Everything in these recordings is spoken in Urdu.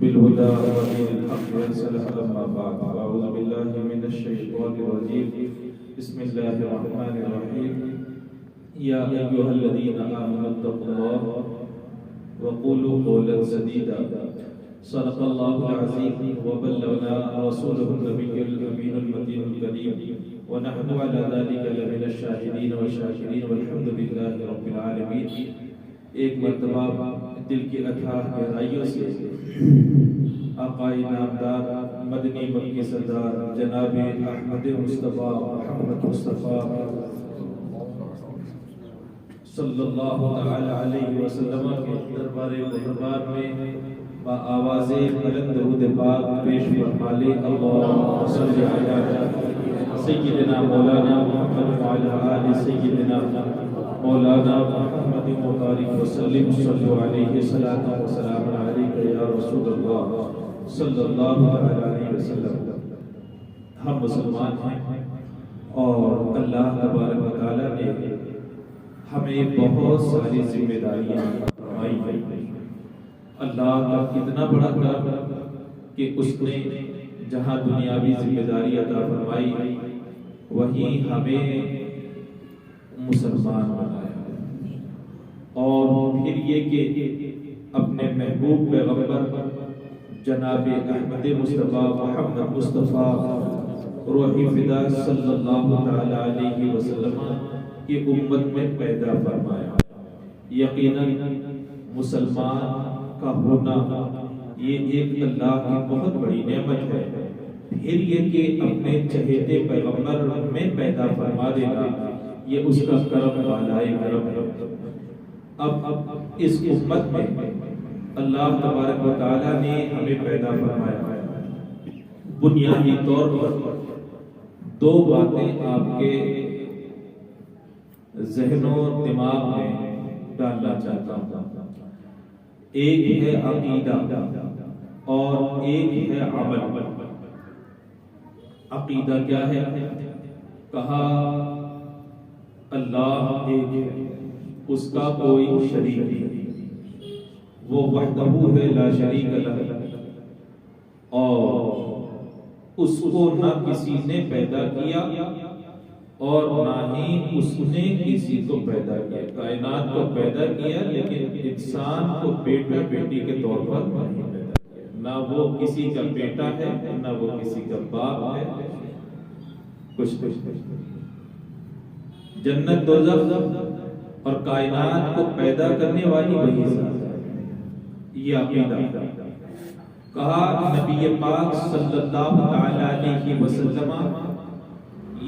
بالهدى ودين الحق والسلام أما بعد أعوذ بالله من الشيطان الرجيم بسم الله الرحمن الرحيم يا أيها الذين آمنوا اتقوا الله وقولوا قولا سديدا صدق الله العظيم وبلغنا رسوله النبي الأمين المتين الكريم ونحن على ذلك لمن الشاهدين والشاكرين والحمد لله رب العالمين۔ ایک مرتبہ دل کی اتھاہ گہرائیوں سے آقائے نامدار مدنی مکی سردار جناب احمد مصطفیٰ محمد مصطفیٰ صلی اللہ تعالی علیہ وسلم کے دربار محترم میں با آواز بلند درود پاک پیش فرما لے۔ اللہم صلی علی سیدنا مولانا محمد وعلی آل سیدنا مولانا محمد مبارک وسلم صلی علیہ الصلاۃ والسلام علیک یا رسول اللہ صلی اللہ علیہ وسلم۔ ہم مسلمان ہیں اور اللہ تبارک و تعالیٰ نے ہمیں بہت ساری ذمہ داریاں فرمائی ہیں۔ اللہ کا کتنا بڑا کرم کہ اس نے جہاں دنیاوی ذمہ داری عطا فرمائی وہیں ہمیں مسلمان بنایا، اور پھر یہ کہ اپنے محبوب پیغمبر جناب احمد مصطفیٰ محمد مصطفیٰ روح فدا صلی اللہ تعالی علیہ وسلم کی امت میں پیدا فرمایا۔ یقیناً مسلمان کا ہونا یہ ایک اللہ کی بہت بڑی نعمت ہے۔ پھر یہ کہ اپنے چہیتے پیغمبر میں پیدا فرما دینا یہ اس کا کرم بالائے کرم ہے۔ اب اس امت میں اللہ تبارک و تعالیٰ نے ہمیں پیدا فرمایا۔ بنیادی طور پر دو باتیں آپ کے ذہن و دماغ میں ڈالنا چاہتا ہوں۔ ایک ہے عقیدہ اور ایک ہے عمل۔ عقیدہ کیا ہے؟ کہا اللہ ایک ہے، اس کا کوئی شریک نہیں، وہ وحدہ ہے لا شریک لہ، اور اس کو نہ کسی نے پیدا کیا اور نہ ہی اس نے کسی کو پیدا کیا۔ کائنات کو پیدا کیا لیکن انسان کو بیٹا بیٹی کے طور پر نہیں پیدا کیا۔ نہ وہ کسی کا بیٹا ہے نہ وہ کسی کا باپ ہے۔ کچھ جنت دوزخ اور کائنات کو پیدا کرنے والی وہی ذات ہے۔ یہ عقیدہ کہا نبی پاک صلی اللہ تعالی علیہ وسلم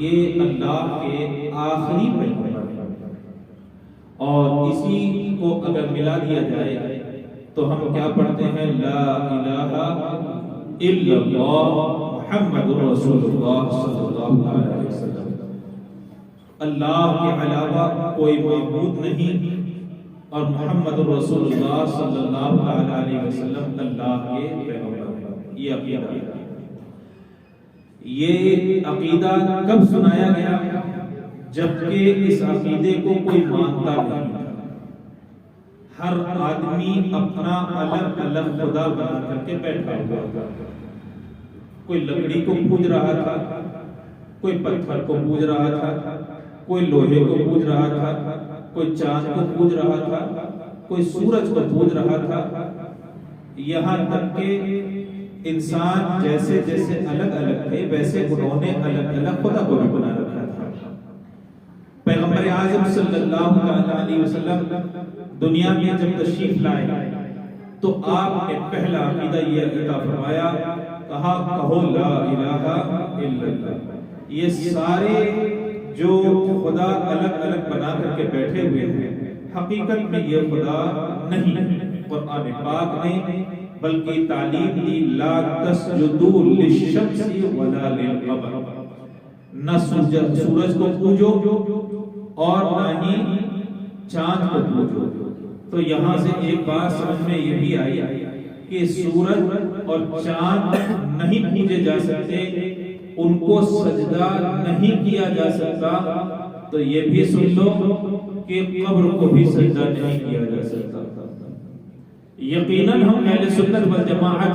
یہ اللہ کے آخری پیغمبر ہیں، اور اسی کو اگر ملا دیا جائے تو ہم کیا پڑھتے ہیں؟ لا الہ الا اللہ محمد رسول اللہ صلی اللہ علیہ وسلم۔ اللہ کے علاوہ کوئی معبود نہیں، اور محمد رسول اللہ صلی اللہ علیہ وسلم اللہ کے پیغمبر ہیں۔ یہ عقیدہ ہے۔ یہ عقیدہ کب سنایا گیا؟ جبکہ اس عقیدے کو کوئی مانتا نہیں تھا۔ ہر آدمی اپنا الگ الگ خدا بنا کر کے بیٹھا ہوا تھا۔ کوئی لکڑی کو پوج رہا تھا، کوئی پتھر کو پوج رہا تھا، کوئی لوہے کو پوج رہا تھا، کوئی چاند کو پوج رہا تھا، کوئی سورج کو پوج رہا تھا۔ یہاں تک کہ انسان جیسے جیسے الگ الگ تھے ویسے انہوں نے الگ الگ خدا کو بھی بنا رکھا تھا۔ پیغمبر اعظم صلی اللہ علیہ وسلم دنیا میں جب تشریف لائے تو آپ نے پہلا عقیدہ یہ عطا فرمایا، کہا کہو لا الہ الا اللہ۔ یہ سارے جو خدا الگ الگ بنا کر کے بیٹھے ہوئے ہیں حقیقت میں یہ خدا نہیں۔ قرآن پاک نے بلکہ تعلیم دی لا تسجدوا للشمس ولا للقمر، نہ سورج کو پوجو اور نہ ہی چاند کو پوجو۔ تو یہاں سے ایک بات سمجھ میں یہ بھی آئی کہ سورج اور چاند نہیں پوجے جا سکتے، ان کو سجدہ نہیں کیا جا سکتا، تو یہ بھی سن لو کہ قبر کو بھی سجدہ نہیں کیا جا سکتا۔ یقیناً ہم اہل سنت والجماعت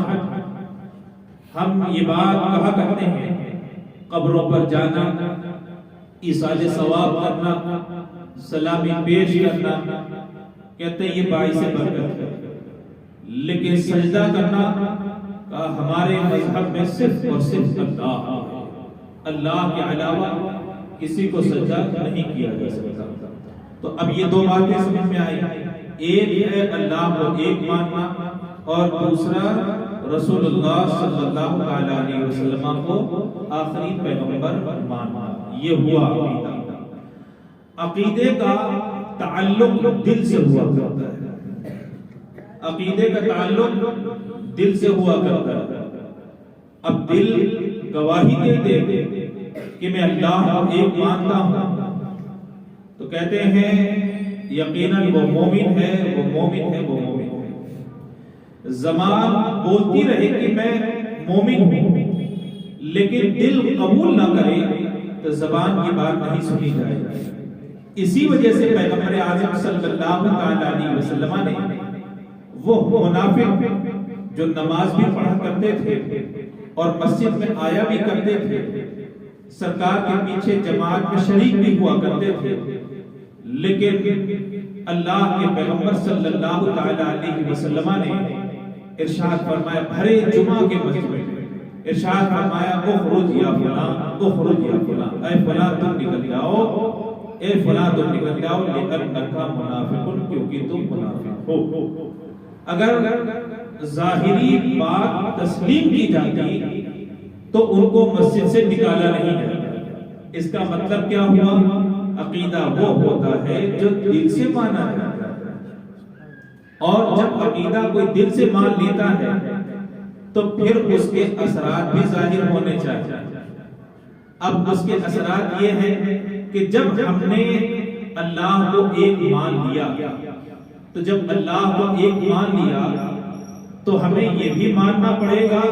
ہم یہ بات کہا کرتے ہیں، قبروں پر جانا، ایصال ثواب کرنا، سلامی پیش کرنا، کہتے ہیں یہ باعث برکت ہے، لیکن سجدہ کرنا ہمارے مذہب میں صرف اور صرف اللہ کے علاوہ کسی کو سجدہ نہیں کیا جا سکتا۔ تو اب یہ دو باتیں سمجھ میں آئی، ایک ہے اللہ کو ایک ماننا، اور دوسرا رسول اللہ صلی اللہ علیہ وسلم کو آخری پیغمبر ماننا۔ یہ ہوا عقیدہ۔ عقیدے کا تعلق دل سے ہوا کرتا ہے، عقیدے کا تعلق دل سے ہوا کرتا ہے۔ اب دل گواہی دے دے کہ میں اللہ کو ایک مانتا ہوں، تو کہتے ہیں یقیناً وہ مومن ہے، وہ مومن ہے، وہ مومن ہے۔ زبان بولتی رہے کہ میں مومن ہوں، لیکن دل قبول نہ کرے تو زبان کی بات نہیں سنی جائے۔ اسی وجہ سے پیغمبر اعظم صلی اللہ علیہ وسلم نے وہ منافق جو نماز بھی پڑھا کرتے تھے اور مسجد میں آیا بھی کرتے تھے، سرکار کے پیچھے جماعت میں شریک بھی ہوا کرتے تھے، لیکن اللہ کے پیغمبر صلی اللہ علیہ وسلم نے ارشاد فرمایا بھرے جمعہ کے مسجد میں ارشاد فرمایا اخرج یا فلاں، اخرج یا فلاں، اے فلاں تم نکل جاؤ، اے فلاں تم نکل جاؤ، لِأَنَّكَ مُنَافِقٌ، کیونکہ تم منافق ہو۔ اگر ظاہری بات تسلیم کی جاتی تو ان کو مسجد سے نکالا نہیں جاتا۔ اس کا مطلب کیا ہوا؟ عقیدہ وہ ہوتا ہے جو دل سے مانا جاتا ہے، اور جب عقیدہ کوئی دل سے مان لیتا ہے تو پھر اس کے اثرات بھی ظاہر ہونے چاہیے۔ اب اس کے اثرات یہ ہیں کہ جب ہم نے اللہ کو ایک مان لیا، تو جب اللہ کو ایک مان لیا تو ہمیں یہ بھی ماننا پڑے گا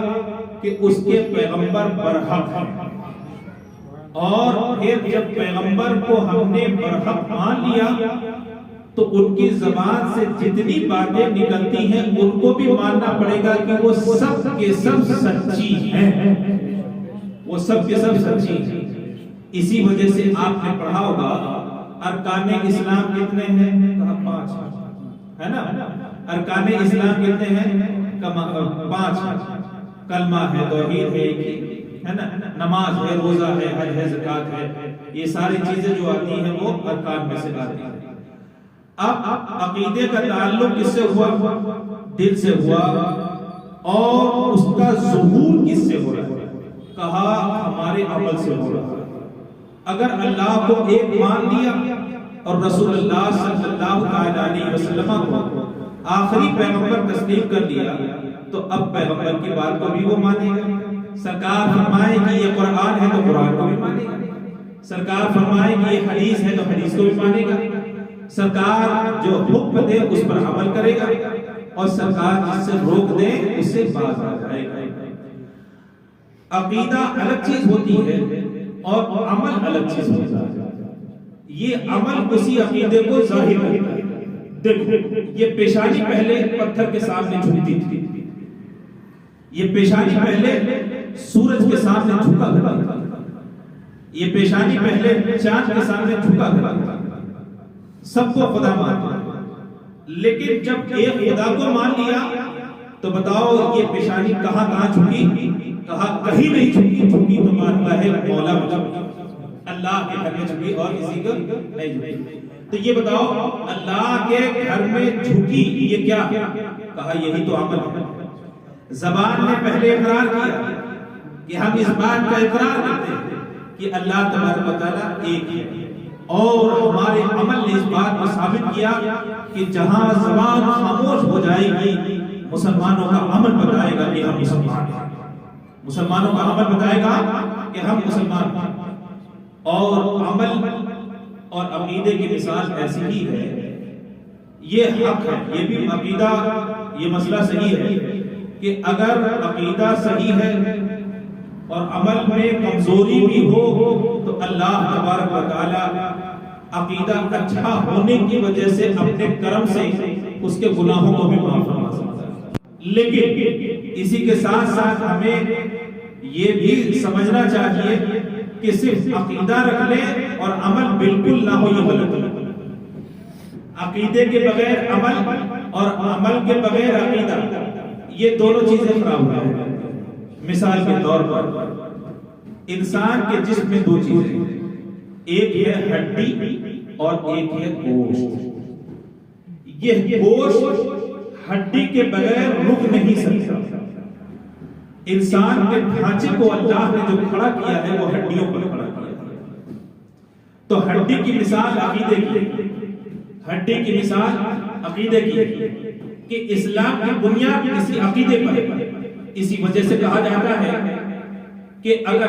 کہ اس کے پیغمبر برحق ہیں، اور پھر جب پیغمبر کو ہم نے برحق مان لیا تو ان کی زبان سے جتنی باتیں نکلتی ہیں ان کو بھی ماننا پڑے گا کہ وہ سب کے سب سچی ہیں، وہ سب کے سب سچی ہیں۔ اسی وجہ سے آپ نے پڑھا ہوگا ارکان اسلام کتنے ہیں؟ کہا 5 ہے نا۔ ارکان اسلام کتنے ہیں؟ 5۔ کلمہ ہے، توحید ہے نا، نماز ہے، روزہ ہے، حج ہے، زکات ہے، یہ ساری چیزیں جو آتی ہیں وہ ارکان میں سے آتی ہیں۔ اب عقیدے کا تعلق کس سے ہوا؟ دل سے ہوا، اور اس کا ظہور کس سے ہو رہا ہے؟ کہا ہمارے عمل سے ہو رہا ہے۔ اگر اللہ کو ایک مان لیا اور رسول اللہ صلی اللہ علیہ وسلم کو آخری پیغمبر تسلیم کر لیا تو اب پیغمبر کی بات کو بھی وہ مانے گا۔ سرکار فرمائے کہ یہ قرآن ہے تو قرآن کو بھی مانے گا، سرکار فرمائے کہ یہ حدیث ہے تو حدیث کو بھی مانے گا، سرکار جو حکم دے اس پر عمل کرے گا، اور سرکار جس سے روک دے اس سے باز آ جائے گا۔ عقیدہ الگ چیز ہوتی ہے اور عمل الگ چیز ہوتا ہے۔ یہ عمل اسی عقیدے کو ظاہر کرتا ہے۔ دیکھو یہ پیشانی پہلے پتھر کے سامنے جھکتی تھی، یہ پیشانی پہلے سورج کے سامنے جھکا کرتا تھا، یہ پیشانی پہلے چاند کے سامنے جھکا کرتا تھا، سب کو خدا مانتا، لیکن جب ایک خدا کو مان لیا تو بتاؤ یہ پیشانی کہاں کہاں جھکی؟ کہا کہیں نہیں جھکی، جھکی تو مانتا ہے مولا مجھے، اللہ کے گھر میں جھکی اور کسی کو نہیں جھکی۔ تو یہ بتاؤ اللہ کے گھر میں جھکی یہ کیا؟ کہا یہی تو عمل ہے۔ زبان نے پہلے اقرار کیا کہ ہم اس بات کا اقرار کرتے ہیں کہ اللہ تبارک و تعالیٰ ایک ہے، اور ہمارے عمل نے اس بات کو ثابت کیا کہ جہاں زبان خاموش ہو جائے گی مسلمانوں کا عمل بتائے گا کہ ہم مسلمان ہیں، مسلمانوں کا عمل بتائے گا کہ ہم مسلمان ہیں۔ اور عمل اور عقیدے کی مثال ایسی ہی ہے، یہ حق ہے، یہ بھی عقیدہ، یہ مسئلہ صحیح ہے کہ اگر عقیدہ صحیح ہے اور عمل میں کمزوری بھی ہو تو اللہ تبارک و تعالی عقیدہ اچھا ہونے کی وجہ سے اپنے کرم سے اس کے گناہوں کو بھی معاف فرما سکتا ہے۔ لیکن اسی کے ساتھ ساتھ ہمیں یہ بھی سمجھنا چاہیے کہ صرف عقیدہ رکھ لیں اور عمل بالکل نہ ہو، یہ غلط ہے۔ عقیدے کے بغیر عمل اور عمل کے بغیر عقیدہ، یہ دونوں چیزیں خراب ہیں۔ مثال کے طور پر انسان کے جسم میں دو چیزیں، ایک ہے ہڈی اور ایک ہے گوشت۔ یہ گوشت ہڈی کے بغیر رک نہیں سکتا۔ انسان کے ڈھانچے کو اللہ نے جو کھڑا کیا ہے وہ ہڈیوں پر کھڑا کیا ہے۔ تو ہڈی کی مثال عقیدے کی، ہڈی کی مثال عقیدے کی کہ اسلام کی بنیاد اسی عقیدے پر ہے۔ اسی وجہ سے کہا جاتا ہے کہ اگر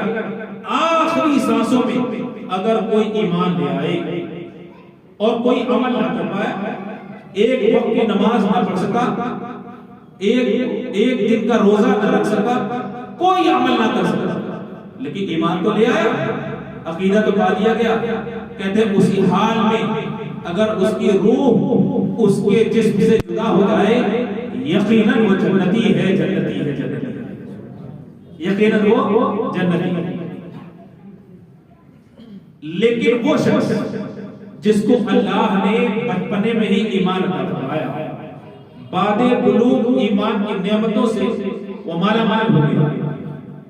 آخری سانسوں میں اگر کوئی ایمان لے آئے اور کوئی عمل نہ کر پائے، ایک وقت کی نماز نہ پڑھ سکا، ایک دن کا روزہ نہ رکھ سکا، کوئی عمل نہ کر سکا، لیکن ایمان تو لے آیا، عقیدہ تو پا لیا گیا، کہتے ہیں اسی حال میں اگر اس کی روح اس کے جسم سے جدا ہو جائے، یقیناً وہ جنتی ہے، جنتی ہے، جنتی ہے، یقیناً وہ جنتی ہے۔ لیکن وہ شخص جس کو اللہ نے بچپنے میں ہی ایمان عطا فرمایا، بعد بلوغ ایمان کی نعمتوں سے وہ مالا مال ہو گیا،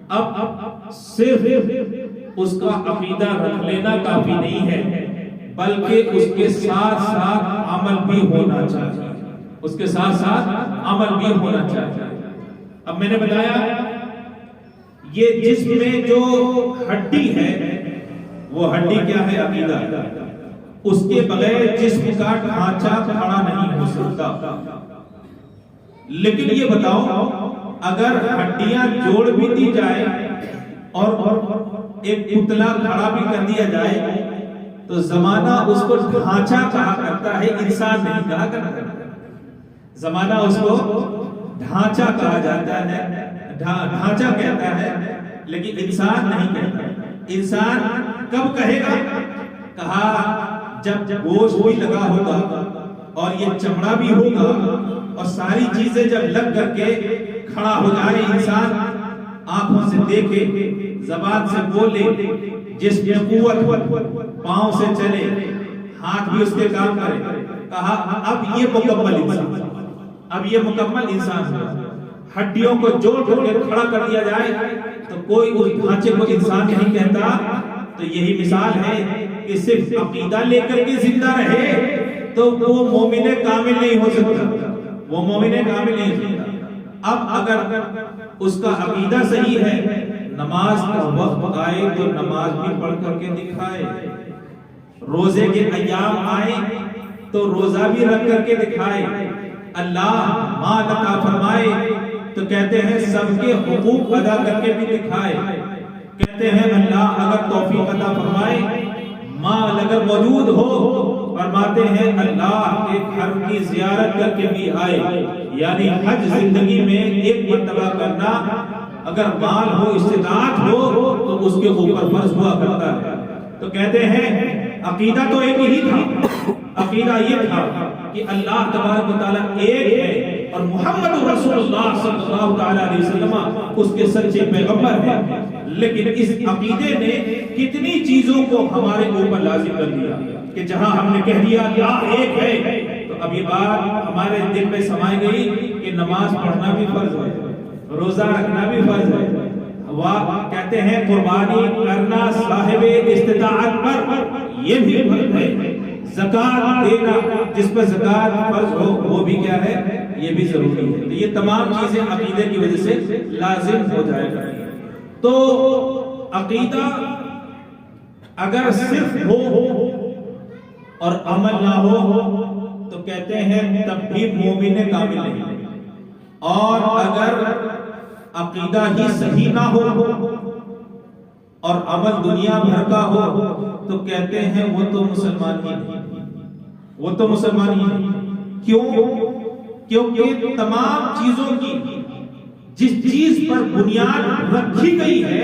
اب صرف اس کا عقیدہ رکھ لینا کافی نہیں ہے، بلکہ اس کے ساتھ ساتھ عمل بھی ہونا چاہیے، اس کے ساتھ ساتھ عمل بھی ہونا چاہیے۔ اب میں نے بتایا یہ جسم میں جو ہڈی ہے وہ ہڈی کیا ہے؟ عقیدہ۔ اس کے بغیر جسم کا ڈھانچہ کھڑا نہیں ہو سکتا۔ لیکن یہ بتاؤ اگر ہڈیاں جوڑ بھی دی جائے اور ایک پتلا کھڑا بھی کر دیا جائے تو زمانہ اس کو ڈھانچہ کہا کرتا ہے، انسان نہیں کہا کرتا۔ زمانہ اس کو ڈھانچہ کہا جاتا ہے، ڈھانچہ کہتا ہے، لیکن انسان نہیں کہتا۔ انسان کب کہے گا؟ کہا جب گوشت بھی لگا ہوگا اور یہ چمڑا بھی ہوگا اور ساری چیزیں جب لگ کر کے کھڑا ہو جائے، انسان آنکھوں سے دیکھے، زبان سے بولے، جسم میں قوت، پاؤں سے چلے، ہاتھ بھی اس کے کام کرے، کہا اب یہ مکمل انسان، اب یہ مکمل انسان ہے۔ ہڈیوں کو جوڑ کر کے کھڑا کر دیا جائے تو کوئی اس ڈھانچے کو انسان نہیں کہتا۔ تو یہی مثال ہے کہ صرف عقیدہ لے کر کے زندہ رہے تو وہ مومن کامل نہیں ہو سکتا، وہ مومن کامل نہیں ہو سکتا۔ اب اگر اس کا عقیدہ صحیح ہے، نماز کا وقت آئے تو نماز بھی پڑھ کر کے دکھائے، روزے کے ایام آئے تو روزہ بھی رکھ کر کے دکھائے، اللہ مال عطا فرمائے تو کہتے ہیں سب کے حقوق ادا کر کے بھی دکھائے، کہتے ہیں اللہ اگر توفیق عطا فرمائے، مال اگر موجود ہو، فرماتے ہیں اللہ کے گھر کی زیارت کر کے بھی آئے، یعنی حج زندگی میں ایک مرتبہ کرنا، اگر مال ہو، استطاعت ہو تو اس کے اوپر فرض ہوا کرتا ہے۔ تو کہتے ہیں عقیدہ تو ایک ہی تھا، عقیدہ یہ تھا کہ اللہ تبارک و تعالیٰ ایک ہے اور محمد رسول اللہ صلی اللہ تعالیٰ علیہ وسلم اس کے سچے پیغمبر ہیں، لیکن اس عقیدے نے کتنی چیزوں کو ہمارے اوپر لازم کر دیا کہ جہاں ہم نے کہہ دیا اللہ ایک ہے تو اب یہ بات ہمارے دل میں سمائی گئی کہ نماز پڑھنا بھی فرض ہے، روزہ رکھنا بھی فرض ہے، کہتے ہیں قربانی کرنا صاحب استطاعت پر یہ بھی فرض ہے، زکات دینا جس پر زکات فرض ہو وہ بھی کیا ہے؟ یہ بھی ضروری ہے۔ تو یہ تمام چیزیں عقیدے کی وجہ سے لازم ہو جائے گا۔ تو عقیدہ اگر صرف ہو اور عمل نہ ہو تو کہتے ہیں تب بھی مومن کامل نہیں، اور اگر عقیدہ ہی صحیح نہ ہو اور عمل دنیا بھر کا ہو تو کہتے ہیں وہ تو مسلمان ہی نہیں، وہ تو مسلمان ہی نہیں۔ کیوں؟ کیونکہ تمام چیزوں کی جس چیز پر بنیاد رکھی گئی ہے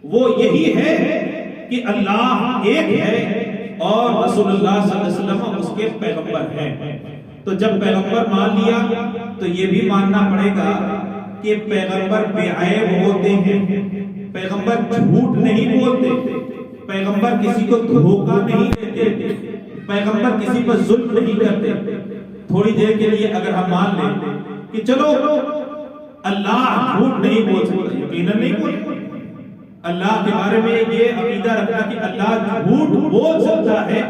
وہ یہی ہے کہ اللہ ایک ہے اور رسول اللہ صلی اللہ علیہ وسلم اس کے پیغمبر ہیں۔ تو جب پیغمبر مان لیا تو یہ بھی ماننا پڑے گا کہ پیغمبر بے عیب ہوتے ہیں، پیغمبر جھوٹ نہیں بولتے، پیغمبر کسی کو دھوکہ نہیں دیتے، پیغمبر کسی پر ظلم نہیں کرتے۔ تھوڑی دیر کے لیے اگر ہم مان لیں کہ چلو اللہ جھوٹ نہیں بول سکتا، یقیناً نہیں بول سکتا، اللہ کے بارے میں یہ عقیدہ رکھنا کہ اللہ جھوٹ بول سکتا ہے،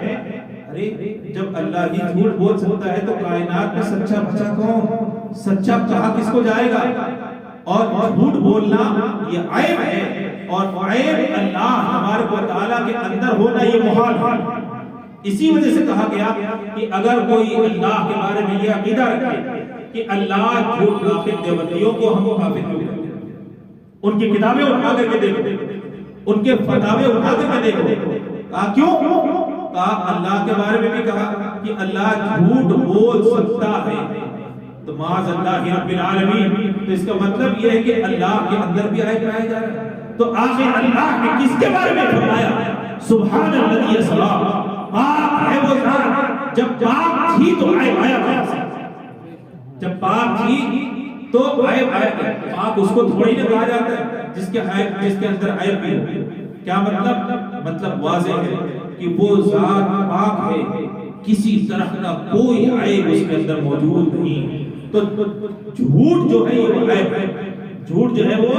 ارے جب اللہ ہی جھوٹ بول سکتا ہے تو کائنات میں سچا بچا کون؟ سچا کہا کس کو جائے گا؟ اور جھوٹ بولنا یہ عیب ہے، اور عیب اللہ تبارک و تعالیٰ کے اندر ہونا یہ محال ہے۔ اسی وجہ سے کہا گیا کہ اگر کوئی اللہ کے بارے میں یہ عقیدہ رکھے کہ اللہ جھوٹ ناقد دیوبندیوں کو ہم کافر نہیں کرتے، ان کی کتابیں اٹھا کر کے دیکھو، ان کے فتاوے اٹھا کر کے دیکھو، کہا کیوں؟ کہا اللہ کے بارے میں بھی کہا کہ اللہ جھوٹ بول سکتا ہے، تو معاذ اللہ رب العالمین، تو اس کا مطلب یہ ہے کہ اللہ کے اندر بھی عیب پایا جا رہا ہے۔ تو آخر اللہ نے کس کے بارے میں فرمایا؟ سبحان الذی اسریٰ، پاک ہے وہ ذات، جب پاک تھی تو عیب آیا تھا، جب پاک تھی تو عیب آیا تھا، پاک اس کو تھوڑی نہ کہا جاتا ہے جس کے اندر عیب بھی ہو۔ کیا مطلب واضح ہے کہ وہ ذات پاک ہے، کسی طرح کا کوئی عیب اس کے اندر موجود نہیں۔ تو جھوٹ جو ہے وہ عیب ہے، جھوٹ جو ہے وہ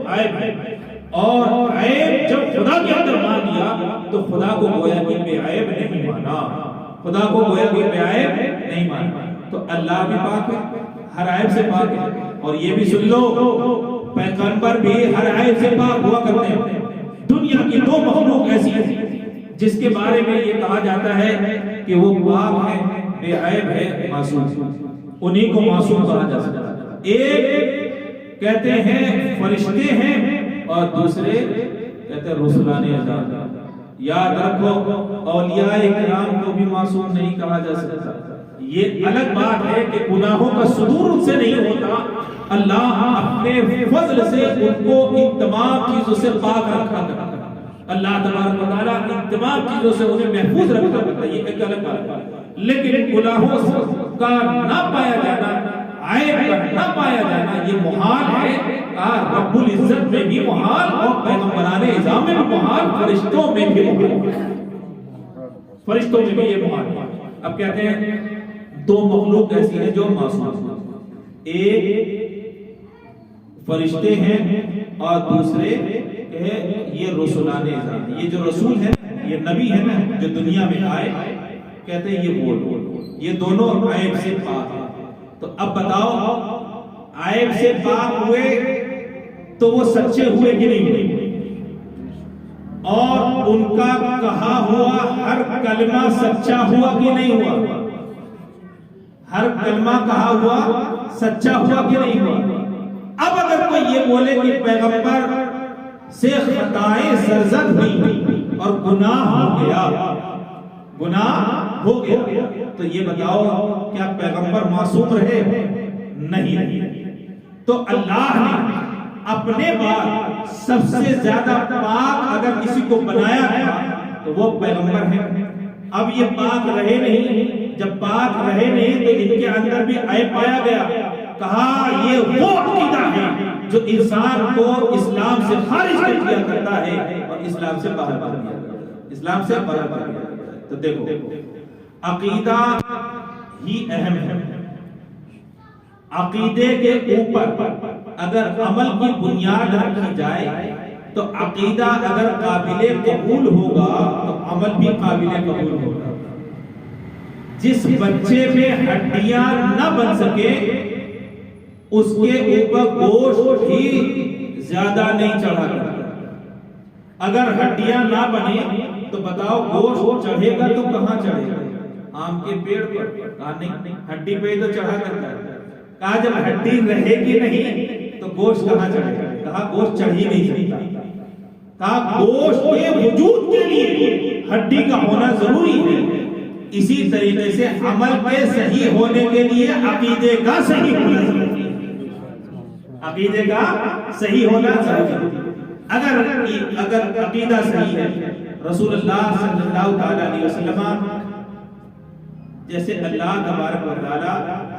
عیب ہے، اور عیب جب خدا کے اندر مان لیا تو خدا کو گویا کہ بے عیب نہیں مانا، خدا کو گویا کہ بے عیب نہیں مانا۔ تو اللہ بھی پاک ہے، ہر عیب سے پاک ہے، اور یہ بھی سن لو پیغمبر بھی ہر عیب سے پاک ہوا کرتے ہیں۔ دنیا کی دو مخلوق ایسی ہیں جس کے بارے میں یہ کہا جاتا ہے کہ وہ پاک ہے، بے عیب ہے، معصوم، انہیں کو معصوم کہا جا سکتا ہے۔ ایک کہتے ہیں فرشتے ہیں، اور دوسرے کہتے ہیں رسولان اعظام۔ یاد رکھو اولیاء کرام کو بھی معصوم نہیں کہا جا سکتا۔ یہ الگ بات ہے کہ گناہوں کا صدور ان سے نہیں ہوتا، اللہ اپنے فضل سے ان کو ان تمام چیزوں سے پاک رکھا کرتا ہے، اللہ تبارک و تعالیٰ ان تمام چیزوں سے انہیں محفوظ رکھا کرتا ہے، یہ ایک الگ بات ہے۔ لیکن گناہوں کا نہ پایا جانا، عیب کا نہ پایا جانا یہ محال ہے، رب العزت میں بھی محال، اور پیغمبران اعظام میں بھی محال، فرشتوں میں بھی محال، فرشتوں میں بھی یہ محال ہے۔ اب کہتے ہیں دو مخلوق ایسی ہیں جو معصوم ہیں، ایک فرشتے ہیں اور دوسرے یہ رسولان اعظام۔ یہ جو رسول ہے، یہ نبی ہے نا جو دنیا میں آئے، کہتے ہیں یہ دونوں عیب سے پاک ہیں۔ تو اب بتاؤ عیب سے پاک ہوئے تو وہ سچے ہوئے کہ نہیں ہوئے؟ اور ان کا کہا ہوا ہر کلمہ سچا ہوا کہ نہیں ہوا؟ ہر کلمہ کہا ہوا سچا ہوا کہ نہیں ہوا؟ اب اگر کوئی یہ بولے کہ پیغمبر سے خطائیں سرزد ہوئی اور گناہ ہو گیا، تو یہ بتاؤ کیا پیغمبر معصوم رہے؟ نہیں۔ تو اللہ نے اپنے بعد سب سے زیادہ پاک اگر کسی کو بنایا ہے تو وہ پیغمبر ہے۔ اب یہ پاک رہے نہیں، جب پاک رہے نہیں تو ان کے اندر بھی عیب پایا گیا، کہا یہ وہ عقیدہ ہے جو انسان کو اسلام سے خارج کر دیا کرتا ہے اور اسلام سے باہر کر دیا کرتا ہے، اسلام سے باہر کر دیا کرتا ہے۔ تو دیکھو عقیدہ ہی اہم ہے، عقیدے کے اوپر اگر عمل کی بنیاد رکھی جائے تو عقیدہ اگر قابل قبول ہوگا تو عمل بھی قابل قبول ہوگا۔ جس بچے میں ہڈیاں نہ بن سکے اس کے اوپر گوشت ہی زیادہ نہیں چڑھا کرتا۔ اگر ہڈیاں نہ بنے تو بتاؤ گوشت چڑھے گا تو کہاں چڑھے گا؟ آم کے پیڑ پر؟ کہا نہیں، ہڈی پہ تو چڑھا کرتا ہے۔ کہا جب ہڈی رہے گی نہیں تو گوشت کہاں چڑھے گا؟ کہا گوشت چڑھ ہی نہیں سکتا۔ کہا گوشت کے وجود کے لیے ہڈی کا ہونا ضروری ہے، اسی طریقے سے عمل کے صحیح ہونے کے لیے عقیدے کا صحیح ہونا ضروری ہے، عقیدے کا صحیح ہونا ضروری ہے۔ اگر عقیدہ صحیح ہے، رسول اللہ صلی اللہ علیہ وسلم جیسے اللہ تبارک و تعالی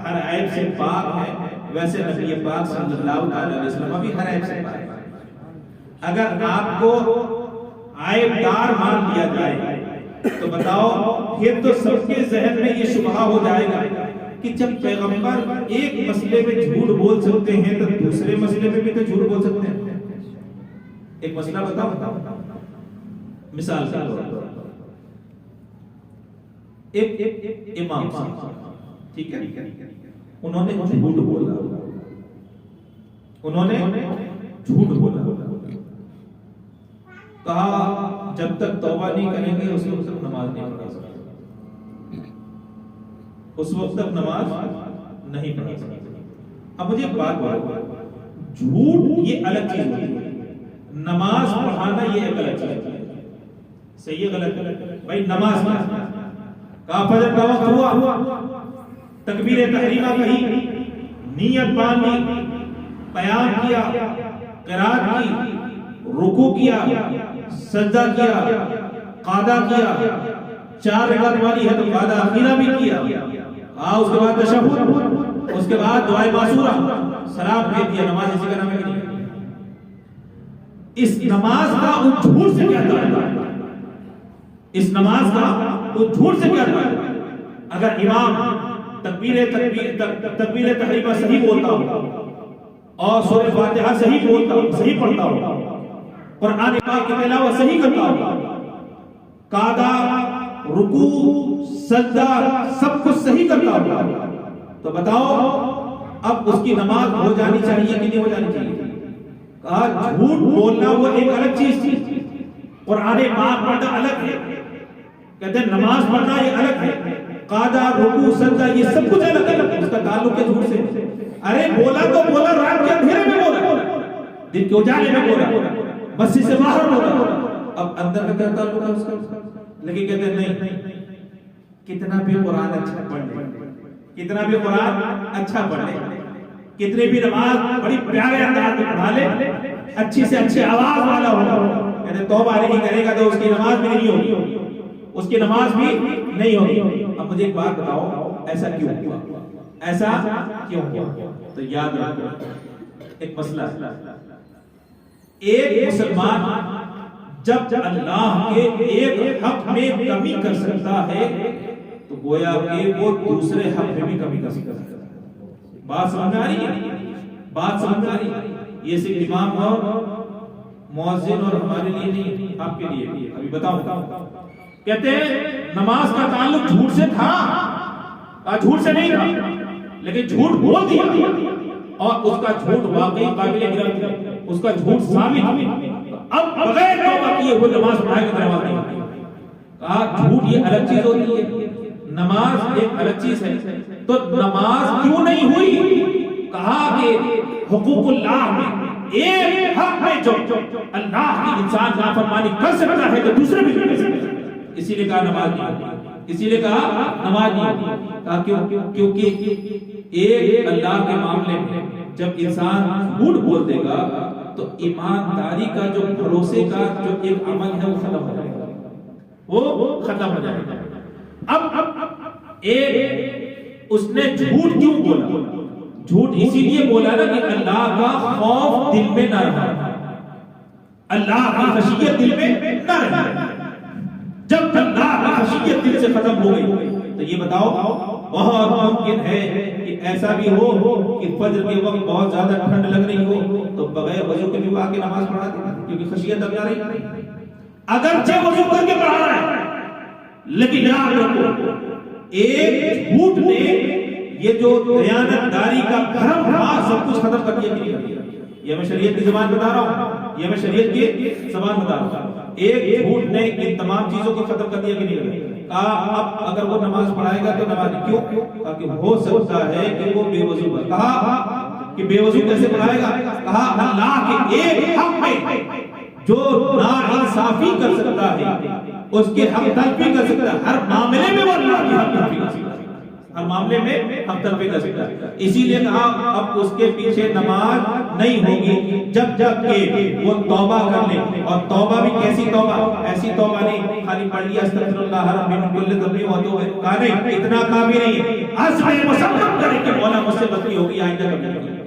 ہر عیب سے پاک ہے، ویسے نبی پاک صلی اللہ علیہ وسلم بھی ہر عیب سے پاک ہے۔ اگر آپ کو عیب دار مان لیا جائے تو بتاؤ پھر تو سب کے ذہن میں یہ شبہ ہو جائے گا کہ جب پیغمبر ایک مسئلے میں جھوٹ بول سکتے ہیں تو دوسرے مسئلے میں بھی تو جھوٹ بول سکتے ہیں۔ ایک مسئلہ بتاؤ، مثال سے ایک امام صاحب، ٹھیک ہے، انہوں نے جھوٹ بولا، کہا جب تک توبہ نہیں کریں گے اس وقت تک نماز نہیں پڑھا سکتے، اس وقت تک نماز نہیں پڑھا سکتے۔ اب مجھے ایک بات بتاؤ، جھوٹ یہ الگ چیز ہے، نماز پڑھانا یہ ایک الگ چیز ہے، صحیح ہے غلط؟ بھائی نماز کہا فجر کا وقت ہوا، تکبیر تحریمہ کہی، نیت باندھی، قیام کیا، قرات کی، رکوع کیا، سجدہ کیا، قعدہ کیا، 4 رکعت والی ہے تو قعدہ اخیرہ بھی کیا، اس کے بعد تشہد، اس کے بعد دعائے معصورہ، سلام بھیج دیا، نماز اسی کا نام ہے کہ نہیں؟ اس نماز کا اس جھوٹ سے کیا تعلق؟ اس نماز کا اس جھوٹ سے کیا تعلق؟ اگر امام تکبیر تحریمہ صحیح بولتا ہو اور سورہ فاتحہ صحیح پڑھتا ہو، قرآن پاک کی تلاوت صحیح کرتا ہو، قعدہ، رکوع، سجدہ سب کچھ صحیح کرتا ہو، تو بتاؤ اب اس کی نماز ہو جانی چاہیے کہ نہیں ہو جانی چاہیے؟ کہا جھوٹ بولنا وہ ایک الگ چیز تھی، قرآن پاک پڑھنا الگ ہے، کہتے ہیں نماز پڑھنا یہ الگ ہے، قعدہ، رکوع، سجدہ یہ سب کچھ الگ ہے، اس کا تعلق ہے جھوٹ سے۔ ارے بولا تو بولا، رات کے اندھیرے میں بولا، دن کے اجالے میں بولا، مسجد سے باہر بولا، اب اندر کا کیا تعلق ہے اس کا؟ لیکن کہتے ہیں نہیں، کتنا بھی قرآن اچھا پڑھ لے، کتنا بھی قرآن اچھا پڑھ لے، کتنی بھی نماز بڑی پیارے انداز میں پڑھا لے، اچھی سے اچھی آواز والا ہوگا، کہتے توبہ نہیں کرے گا تو اس کی نماز بھی نہیں ہوگی، اس کی نماز بھی نہیں ہوگی۔ اب مجھے ایک بات بتاؤ، ایسا کیوں ہوا؟ ایسا کیوں ہوا؟ تو یاد رکھو ایک مسئلہ، ایک مسلمان جب اللہ کے ایک حق میں کمی کر سکتا ہے تو گویا کہ وہ دوسرے حق میں بھی کمی کر سکتا ہے۔ بات سمجھ آ رہی ہے؟ بات سمجھ آ رہی ہے؟ یہ صرف امام اور مؤذن اور ہمارے لیے نہیں، آپ کے لیے بھی۔ ابھی بتاؤ، کہتے ہیں نماز کا تعلق جھوٹ سے تھا، جھوٹ سے نہیں تھا، لیکن جھوٹ بول دیا اور اس کا جھوٹ واقعی قابل گرفت ہے، اس کا جھوٹ ثابت ہے، اب بغیر توبہ کیے وہ نماز پڑھائے گا، نماز نہیں ہوگی۔ کہا جھوٹ یہ الگ چیز ہوتی ہے، نماز ایک الگ چیز ہے، تو نماز کیوں نہیں ہوئی؟ کہا کہ حقوق اللہ میں ایک حق میں جو اللہ کی انسان نافرمانی کر سکتا ہے تو دوسرے بھی کر سکتا ہے، اسی لیے کہا نماز نہیں ہوتی، اسی لیے کہا نماز نہیں ہوتی۔ کہا کیونکہ ایک اللہ کے معاملے میں جب انسان جھوٹ بول دے گا تو ایمانداری کا جو بھروسے کا جو ایک عمل ہے وہ ختم ہو جائے گا، وہ ختم ہو جائے گا۔ اب ایک اس نے جھوٹ کیوں بولا؟ جھوٹ اسی لیے بولا نا کہ اللہ کا خوف دل میں نہ رہا، اللہ کی خشیت دل میں نہ رہا۔ جب اللہ کی خشیت دل سے ختم ہو گئی تو یہ بتاؤ بہت ممکن ہے کہ ایسا بھی ہو کہ فجر کے وقت بہت زیادہ ٹھنڈ لگ رہی ہو تو بغیر وضو کے بھی آ کے نماز پڑھا دے، کیونکہ خشیت اب آ رہی۔ اگرچہ وضو کر کے پڑھا رہا ہے لیکن یاد رکھو ایک جھوٹ نے یہ جو دیانتداری کا بھرم تھا سب کچھ ختم کر دیا۔ یہ میں شریعت کی زبان بتا رہا ہوں، یہ میں شریعت کی زبان بتا رہا ہوں۔ ایک جھوٹ نے ان تمام چیزوں کو ختم کر دیا کہ نہیں؟ کہا اب اگر وہ نماز پڑھائے گا تو نماز کیوں؟ کہا کہ ہو سکتا ہے کہ وہ بے وضو ہے۔ کہا کہ بے وضو کیسے پڑھائے گا؟ کہا اللہ کے ایک حق میں جو ناانصافی کر سکتا ہے اس کے حق تلفی کر سکتا ہے، ہر معاملے میں وہ اللہ کی حق تلفی کر سکتا ہے۔ ہر معاملے میں حق تلفی کر سکتا ہے. اسی لیے کہا اب اس کے پیچھے نماز نہیں ہوگی جب تک کہ وہ توبہ کر لے. اور توبہ بھی کیسی توبہ؟ ایسی توبہ نہیں خالی پڑھ لیا استغفر اللہ ربی من کل ذنب واتوب الیہ، کہا نہیں اتنا کافی نہیں ہے، عزم مصمم کرے کہ مولا مجھ سے غلطی ہوگی آئندہ کبھی نہیں.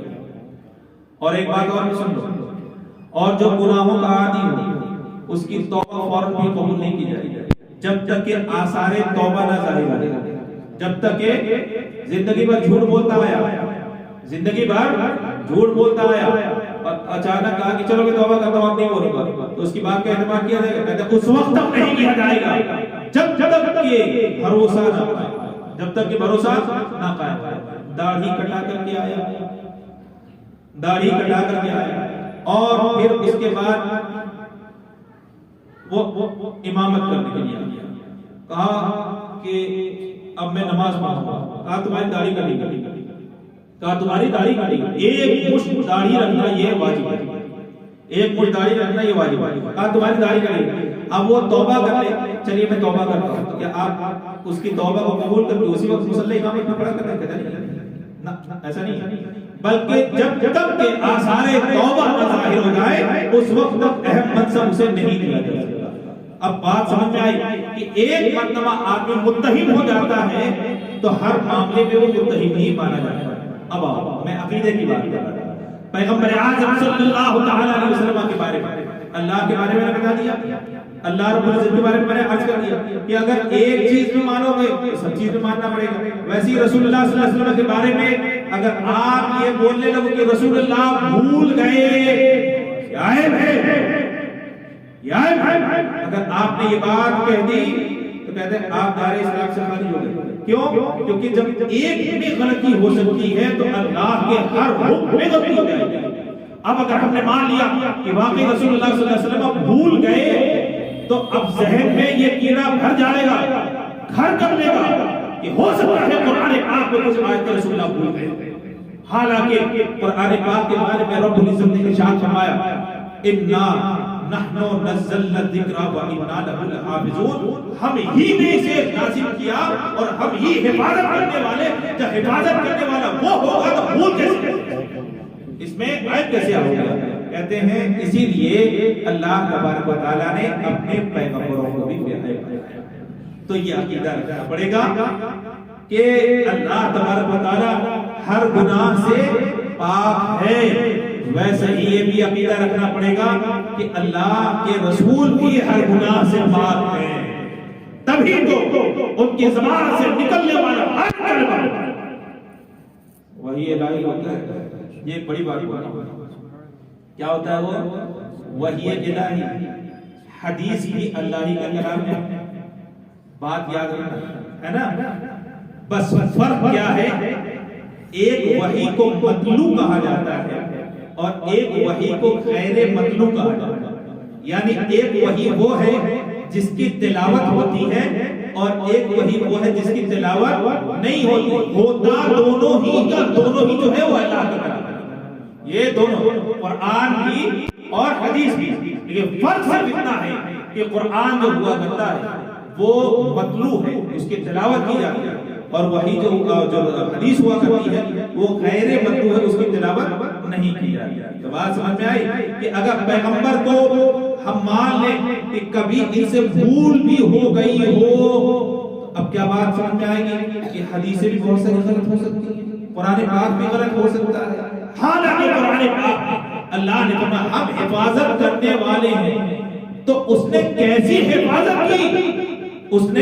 اور ایک بات اور سن لو، اور جو گناہوں کا عادی ہو اس کی توبہ فوراً بھی قبول نہیں کی جائے گی جب تک کہ آثار توبہ نہ ظاہر ہو جائے. جب تک کہ زندگی بھر جھوٹ بولتا آیا، زندگی بھر جھوٹ بولتا آیا اور اچانک کہا کہ چلو میں توبہ کرتا ہوں اب نہیں بولوں گا، تو اس کی بات کا اعتماد کیا جائے گا؟ کہتے ہیں اس وقت تک نہیں کیا جائے گا جب تک کہ بھروسہ نہ پائے، جب تک کہ بھروسہ نہ پائے. داڑھی کٹا کر کے آیا، داڑھی کٹا کر کے آیا اور پھر اس کے بعد وہ امامت کرنے کے لیے آیا. کہا کہ اب میں نماز پڑھوں گا. کہا تمہاری داڑھی کٹی گئی، کہا تمہاری داڑھی کٹی گئی، ایک مشت داڑھی رکھنا یہ واجب ہے، ایک مشت داڑھی رکھنا یہ واجب ہے. کہا تمہاری داڑھی کٹی گئی. اب وہ توبہ کر لے، چلیے میں توبہ کرتا ہوں. کیا آپ اس کی توبہ کو قبول کر کے اسی وقت مصلی اقامت میں پڑھا کرتے ہیں؟ ایسا نہیں، بلکہ جب تک کہ آثار توبہ نہ ظاہر ہو جائے اس وقت تک اہم منصب اسے نہیں دیا جا سکتا. اب بات سمجھ میں آئی کہ ایک مرتبہ آدمی متہم ہو جاتا ہے تو ہر معاملے میں وہ متہم ہی مانا جاتا ہے. اب آؤ میں عقیدے کی بات کر رہا ہوں. پیغمبر اعظم صلی اللہ تعالی علیہ وسلم کے بارے میں، اللہ کے بارے میں بتا دیا، اللہ رب العزت کے بارے میں میں نے عرض کر دیا کہ اگر ایک چیز میں مانو گے تو سب چیز میں ماننا پڑے گا. ویسے ہی رسول اللہ صلی اللہ علیہ وسلم کے بارے میں اگر آپ یہ بولنے لگو کہ رسول اللہ بھول گئے، اگر آپ نے یہ بات کہہ دی تو کہتے ہیں آپ دار اسلام سے خارج ہو گئے. کیوں؟ کیونکہ جب ایک میں غلطی ہو سکتی ہے تو اللہ کے ہر حکم میں غلطی ہو جائے گی. اب اگر ہم نے مان لیا کہ واقعی رسول اللہ صلی اللہ علیہ وسلم بھول گئے تو اب ذہن میں یہ کیڑا بھر جائے گا، گھر کر لے گا کہ ہو سکتا ہے قرآن پاک میں کچھ آیتیں رسول اللہ بھول گئے. حالانکہ قرآن پاک کے بارے میں رب العزت نے ارشاد فرمایا انا نحن نزلنا الذکر وانا لہ لحافظون، ہم ہی نے اسے نازل کیا اور ہم ہی حفاظت کرنے والے. جب حفاظت کرنے والا وہ ہوگا تو بھول کیسے؟ اس میں عیب کیسے آ گیا؟ کہتے ہیں اسی لیے اللہ تبارک و تعالیٰ نے اپنے پیغمبروں کو بھی بھیجا. تو یہ عقیدہ رکھنا پڑے گا کہ اللہ تبارک و تعالیٰ ہر گناہ سے پاک ہے. ویسے ہی یہ بھی عقیدہ رکھنا پڑے گا کہ اللہ کے رسول بھی ہر گناہ سے پاک ہیں. تبھی تو ان کی زبان سے نکلنے والا ہر کلمہ وہی الہی ہوتا ہے. یہ ایک بڑی بات ہے. کیا ہوتا ہے وہ وحی الہی. حدیث بھی اللہ ہی کا کلام ہے. بات یاد رکھنا ہے نا. بس فرق کیا ہے؟ ایک وحی کو مطلوع کہا جاتا ہے اور ایک وحی کو غیر مطلوع کہا جاتا ہے. یعنی ایک وحی وہ ہے جس کی تلاوت ہوتی ہے اور ایک وحی وہ ہے جس کی تلاوت نہیں ہوتی. ہوتا دونوں ہی کا دونوں ہی جو ہے وہ اللہ کا کلام ہے. یہ دونوں قرآن بھی اور حدیث بھی. لیکن فرق صرف اتنا ہے کہ قرآن جو ہوا کرتا ہے وہ مطلوع ہے، اس کی تلاوت کی جاتی ہے، اور وہی جو حدیث ہوا کرتی ہے وہ غیر مطلوع ہے، اس کی تلاوت نہیں کی جاتی. تو بات سمجھ میں آئی کہ اگر پیغمبر کو ہم مان لیں کہ کبھی ان سے بھول بھی ہو گئی ہو، اب کیا بات سمجھ میں آئے گی کہ حدیثیں بھی بہت ساری غلط ہو سکتی ہیں، قرآن پاک بھی غلط ہو سکتا ہے. حالانکہ قرآن پاک اللہ نے فرمایا ہم حفاظت کرنے والے ہیں. تو اس نے کیسی حفاظت کی؟ اس نے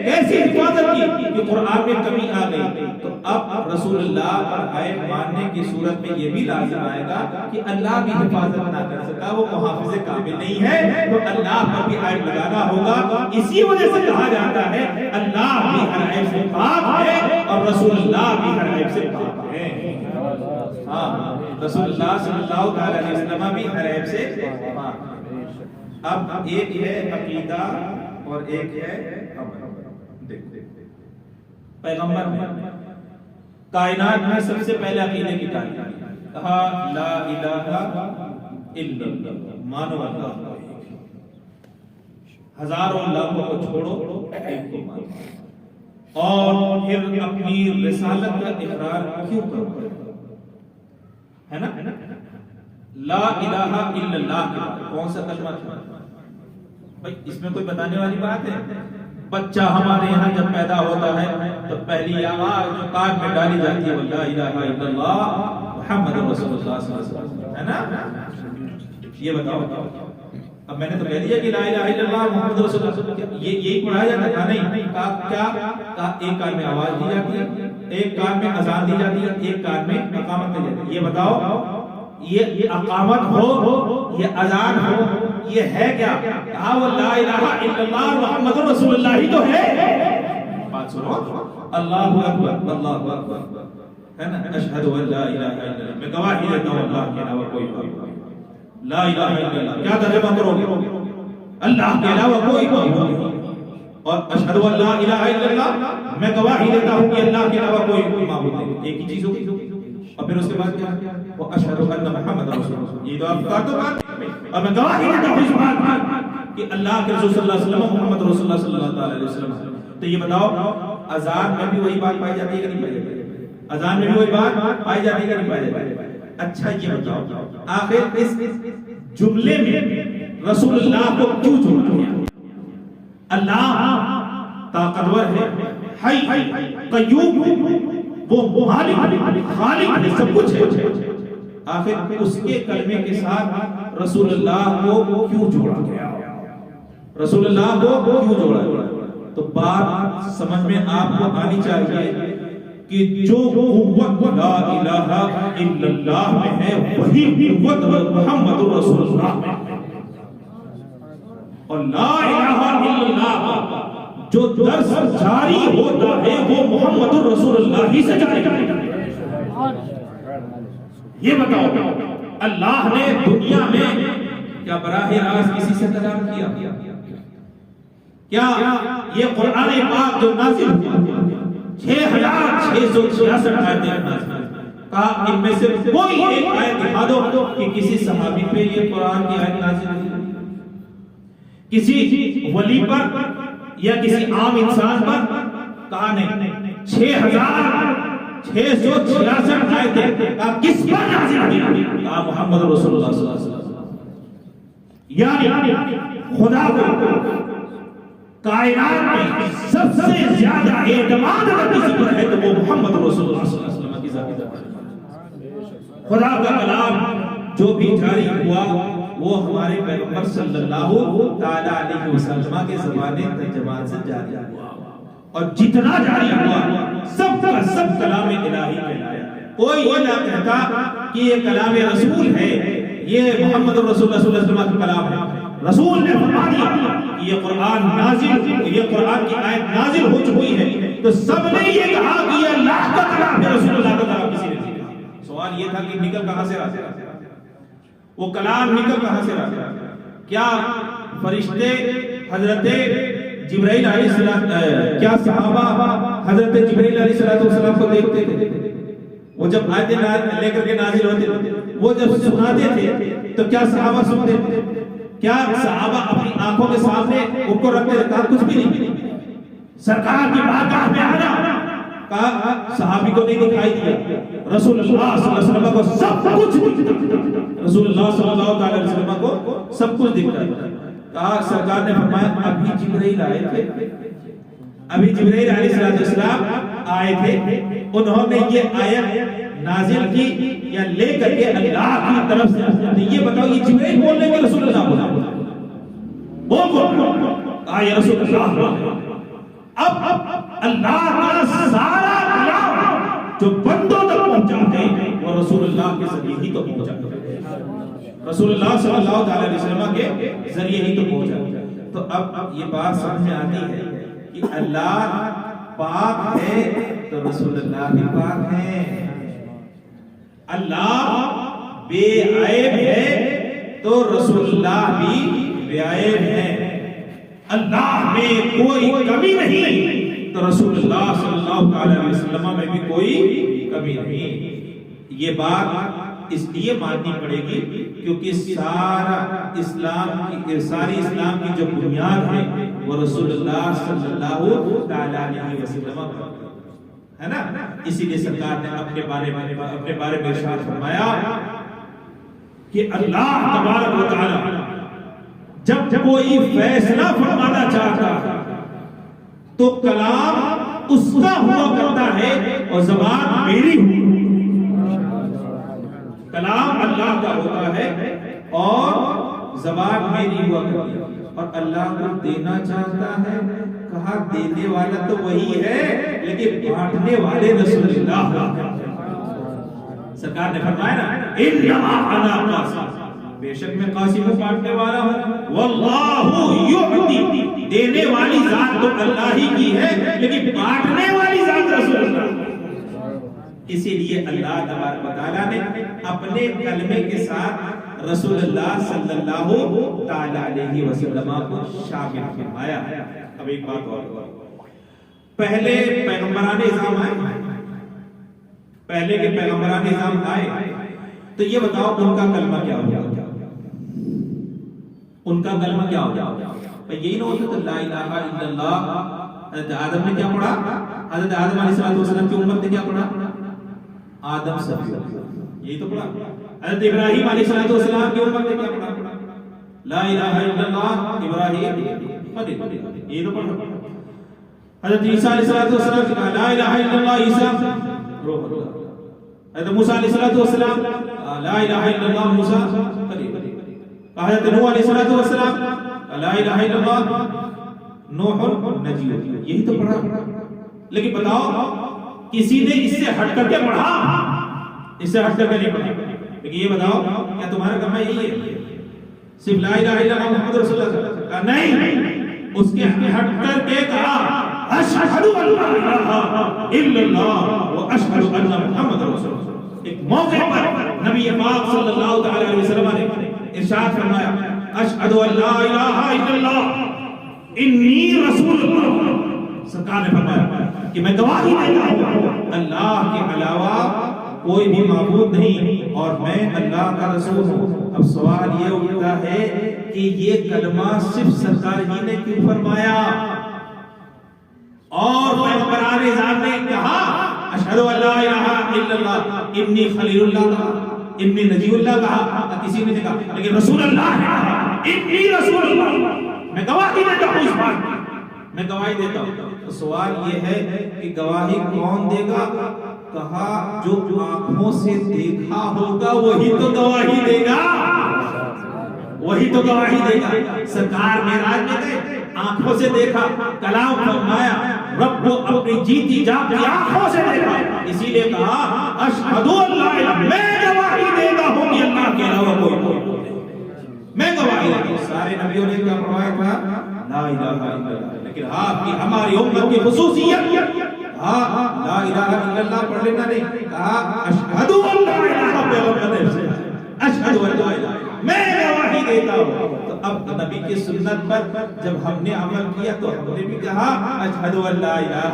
کیسی حفاظت کی کہ قرآن میں کمی آ گئی. تو اب رسول اللہ پر عیب ماننے کی صورت میں یہ بھی لازم آئے گا کہ اللہ بھی حفاظت نہ کر سکا، وہ محافظ کامل نہیں ہے، تو اللہ پر بھی عیب لگانا ہوگا. اسی وجہ سے کہا جاتا ہے اللہ بھی ہر عیب سے پاک ہے اور رسول اللہ بھی ہر عیب سے پاک ہے. ہاں، رسول اللہ صلی اللہ علیہ وسلم بھی ہر عیب سے پاک ہے. اب ایک ہے عقیدہ اور ایک ہے عمل. پیغمبر نے کائنات میں سب سے پہلے عقیدے کی تعلیم کہا لا الہ الا اللہ، مانو اللہ کو ایک، ہزاروں اللہوں کو چھوڑو ایک کو مانو. اور پھر اپنی رسالت کا اقرار کیوں کرو؟ ہے نا؟ لا الہ الا اللہ کے بعد کون سا کلمہ تھا بھائی؟ اس میں کوئی بتانے والی بات ہے؟ بچہ ہمارے یہاں جب پیدا ہوتا ہے تو پہلی آواز جو کان میں ڈالی جاتی ہے وہ لا الہ الا اللہ محمد رسول اللہ صلی اللہ علیہ وسلم، ہے نا؟ یہ بتاؤ، اب میں نے تو کہہ دیا کہ لا الہ الا اللہ محمد رسول اللہ، یہی پڑھایا جاتا تھا؟ نہیں، کیا ایک کان میں آواز دی جاتی ہے، ایک کان میں اذان دی جاتی ہے، ایک کان میں اقامت دی جاتی ہے۔ یہ بتاؤ، یہ اقامت ہو، یہ اذان ہو، یہ ہے کیا؟ کہا وہ لا الہ الا اللہ محمد رسول اللہ ہی تو ہے۔ بات سنو، اللہ اکبر، اللہ اکبر، ہے نا؟ اشہد ان لا الہ الا اللہ، میں گواہی دیتا ہوں اللہ کے علاوہ کوئی معبود نہیں۔ لا الہ الا اللہ کیا ترجمہ کرو گے؟ اللہ کے علاوہ کوئی معبود نہیں۔ اور اشہد ان لا الہ الا اللہ، میں گواہی دیتا ہوں کہ اللہ کے علاوہ کوئی معبود نہیں، ایک ہی چیز ہوگی۔ اور پھر اس کے بعد کیا؟ وہ اشہد ان محمد رسول اللہ، یہ تو آپ کر دو بات، اور میں گواہی دیتا ہوں اس بات کی کہ اللہ کے رسول صلی اللہ علیہ وسلم محمد رسول اللہ صلی اللہ علیہ وسلم۔ تو یہ بتاؤ، اذان میں بھی وہی بات پائی جاتی ہے کہ نہیں پائی جاتی؟ اذان میں بھی وہی بات پائی جاتی ہے کہ نہیں پائی جاتی؟ اچھا یہ بتاؤ، آخر اس جملے میں رسول اللہ کو کیوں جوڑا گیا؟ اللہ طاقتور ہے، حی قیوم ہے، وہ مالک خالق ہے، سب کچھ ہے، آخر اس کے کلمے کے ساتھ رسول اللہ کو کیوں جوڑا گیا؟ رسول اللہ کو کیوں جوڑا گیا؟ تو بات سمجھ میں آپ کو آنی چاہیے کہ جو قوت لا الہ الا اللہ میں ہے وہی قوت محمد رسول اللہ میں ہے، اور لا الہ الا اللہ جو درس جاری ہوتا ہے وہ محمد رسول اللہ ہی سے جاری ہے۔ یہ بتاؤ، اللہ نے دنیا میں کیا براہ راست کسی سے کلام کیا؟ کیا یہ قرآن پاک جو نازل ہوا 6666 آیتیں نازل، کہا ان میں سے کوئی ایک آیت دکھا دو کہ کسی صحابی پہ یہ قرآن کی آیت نازل ہوئی، کسی ولی پر یا کسی عام انسان پر؟ کہا نہیں، 6666 آیتیں، کہا کس پر نازل ہوئی؟ کہا محمد رسول اللہ صلی اللہ علیہ وسلم۔ یعنی خدا کو کائنات میں سب سے زیادہ اعتماد اگر کسی پر ہے تو وہ محمد رسول اللہ صلی اللہ علیہ وسلم کی ذات ہے۔ خدا کا کلام جو بھی جاری ہوا وہ ہمارے پیغمبر صلی اللہ تعالی علیہ وسلم کے زبان ترجمان سے جاری ہوا، اور جتنا جاری ہوا سب کا سب کلام الہی کہلایا۔ کوئی یہ نہ کہتا کہ یہ کلام رسول ہے، یہ محمد رسول اللہ صلی اللہ علیہ وسلم کا کلام ہے۔ رسول نے فرما دیا کہ یہ قرآن نازل، یہ قرآن کی آیت نازل ہو چکی ہے، تو سب نے یہ کہا کہ یہ اللہ کا کلام ہے، رسول اللہ کا کلام کسی نے نہیں کہا۔ سوال یہ تھا کہ نکل کہاں سے آتا ہے وہ کلام؟ نکل کہاں سے آتا ہے؟ کیا فرشتے حضرت جبرائیل علیہ السلام، کیا صحابہ حضرت جبرائیل علیہ السلام کو دیکھتے تھے؟ وہ جب آیتیں لے کر کے نازل ہوتے، وہ جب سناتے تھے تو کیا صحابہ سنتے تھے؟ کیا صحابہ اپنی آنکھوں کے سامنے ان کو رکھتے تھے؟ کہا کچھ بھی نہیں۔ سرکار کی بارگاہ میں آنا، کہا صحابی کو نہیں دکھائی دیا، رسول اللہ صلی اللہ علیہ وسلم کو سب کچھ دکھتا، رسول اللہ صلی اللہ علیہ وسلم کو سب کچھ دکھتا۔ کہا سرکار نے فرمایا ابھی جبرائیل آئے تھے، ابھی جبرائیل علیہ السلام آئے تھے، انہوں نے یہ آیت نازل کی یا لے کر کے اللہ کی طرف سے؟ تو یہ بتاؤ، یہ جبرائیل بولنے کے رسول اللہ بولا؟ کہا یہ رسول اللہ۔ اب اللہ کا سارا کلام جو بندوں تک پہنچا ہے وہ رسول اللہ کے ذریعے ہی تو پہنچا ہے، رسول اللہ صلی اللہ علیہ وسلم کے ذریعے ہی تو پہنچا ہے۔ تو اب یہ بات سمجھ میں آتی ہے کہ اللہ پاک ہے تو رسول اللہ بھی پاک ہے، اللہ بے عیب ہے تو رسول اللہ بھی بے عیب ہے، اللہ میں کوئی کمی نہیں تو رسول اللہ صلی اللہ علیہ وسلم میں بھی کوئی کمی نہیں۔ یہ بات اس لیے ماننی پڑے گی کیونکہ ساری اسلام کی جو بنیاد ہے وہ رسول اللہ صلی اللہ تعالی علیہ وسلم ہے نا. اسی لیے سرکار نے اپنے بارے میں ارشاد فرمایا کہ اللہ تبارک و تعالی جب کوئی فیصلہ فرمانا چاہتا تو کلام اس کا ہوا کرتا ہے اور زبان میری ہوئی. کلام اللہ کا ہوتا ہے اور زبان میری ہوا کرتی ہے. اور اللہ کو دینا چاہتا ہے, کہا دینے والا تو وہی ہے لیکن بانٹنے والے رسول اللہ. سرکار نے فرمایا نا انما انا قاسم, بے شک میں قاسم و بانٹنے والا ہوں. واللہ یعطی, دینے والی ذات تو اللہ ہی کی ہے لیکن بانٹنے والی ذات رسول اللہ. اسی لیے اللہ تبارک و تعالیٰ نے اپنے کلمے کے ساتھ رسول اللہ صلی اللہ تعالی علیہ وسلم کو شامل فرمایا. اب ایک بات اور, پہلے پیغمبران اعظام آئے, پہلے کے پیغمبران اعظام آئے تو یہ بتاؤ ان کا کلمہ کیا ہو گیا, ان کا کلمہ کیا ہو گیا؟ یہی نہ ہوتا لا الہ الا اللہ. حضرت آدم نے کیا پڑھا؟ حضرت آدم علیہ السلام کی امت نے کیا پڑھا؟ آدم سب, یہی تو پڑھا. حضرت ابراہیم علیہ السلام کی امت نے کیا پڑھا؟ لا الہ الا اللہ ابراہیم خلیل, یہ تو پڑھا. حضرت عیسیٰ علیہ السلام کی لا الہ الا اللہ عیسیٰ روح اللہ. حضرت موسیٰ علیہ السلام لا الہ الا اللہ موسیٰ خلیل. حضرت نوح علیہ السلام لا الہ الا اللہ نوح نجی, یہی تو پڑھا. لیکن بتاؤ کسی نے اس سے ہٹ کر کے پڑھا؟ اس سے ہٹ کر کے نہیں پڑھا. لیکن یہ بتاؤ کیا تمہارا کلمہ یہی ہے صرف لا الہ الا اللہ محمد رسول اللہ؟ کہا نہیں, اس کے ہٹ کر کے کہا اشہد ان لا الہ الا اللہ و اشہد ان محمد رسول اللہ. ایک موقع پر نبی پاک صلی اللہ تعالی علیہ وسلم نے ارشاد فرمایا اشہد ان لا الہ الا اللہ انی رسول اللہ. سرکار نے فرمایا کہ میں گواہی دیتا ہوں اللہ کے علاوہ کوئی بھی معبود نہیں اور میں اللہ کا رسول ہوں. اب سوال یہ اٹھتا ہے کہ یہ کلمہ صرف سرکار ہی نے کیوں فرمایا اور پیغمبران اعظام نے کہا اشہد ان لا الہ الا اللہ انی خلیل اللہ کہا, ابن نجی اللہ کہا, کسی نے کہا, لیکن رسول اللہ نے کہا ابن رسول اللہ. میں گواہی دیتا ہوں اس بات کی, میں گواہی دیتا ہوں. تو سوال یہ ہے کہ گواہی کون دے گا؟ کہا جو آنکھوں سے دیکھا ہوگا وہی تو گواہی دے گا, وہی تو گواہی دے گا. سرکار معراج میں گئے, آنکھوں سے دیکھا, کلام فرمایا, رب کو اپنی جیتی جاگتی آنکھوں سے دیکھا. اسی لیے کہا اشہد ان لا الہ, میں گواہی دیتا ہوں کہ اللہ کے علاوہ کوئی نہیں, میں گواہی دیتا ہوں. سارے نبیوں نے کیا فرمایا تھا؟ لا الہ الا اللہ. لیکن آپ کی ہماری امت کی خصوصیت لا الہ الا اللہ پڑھ لینا نہیں, کہا اشہد ان لا الہ, اشہد ان لا الہ, میں گواہی دیتا ہوں. تو اب نبی کی سنت پر جب ہم نے عمل کیا تو ہم نے بھی کہا اشہد ان لا الہ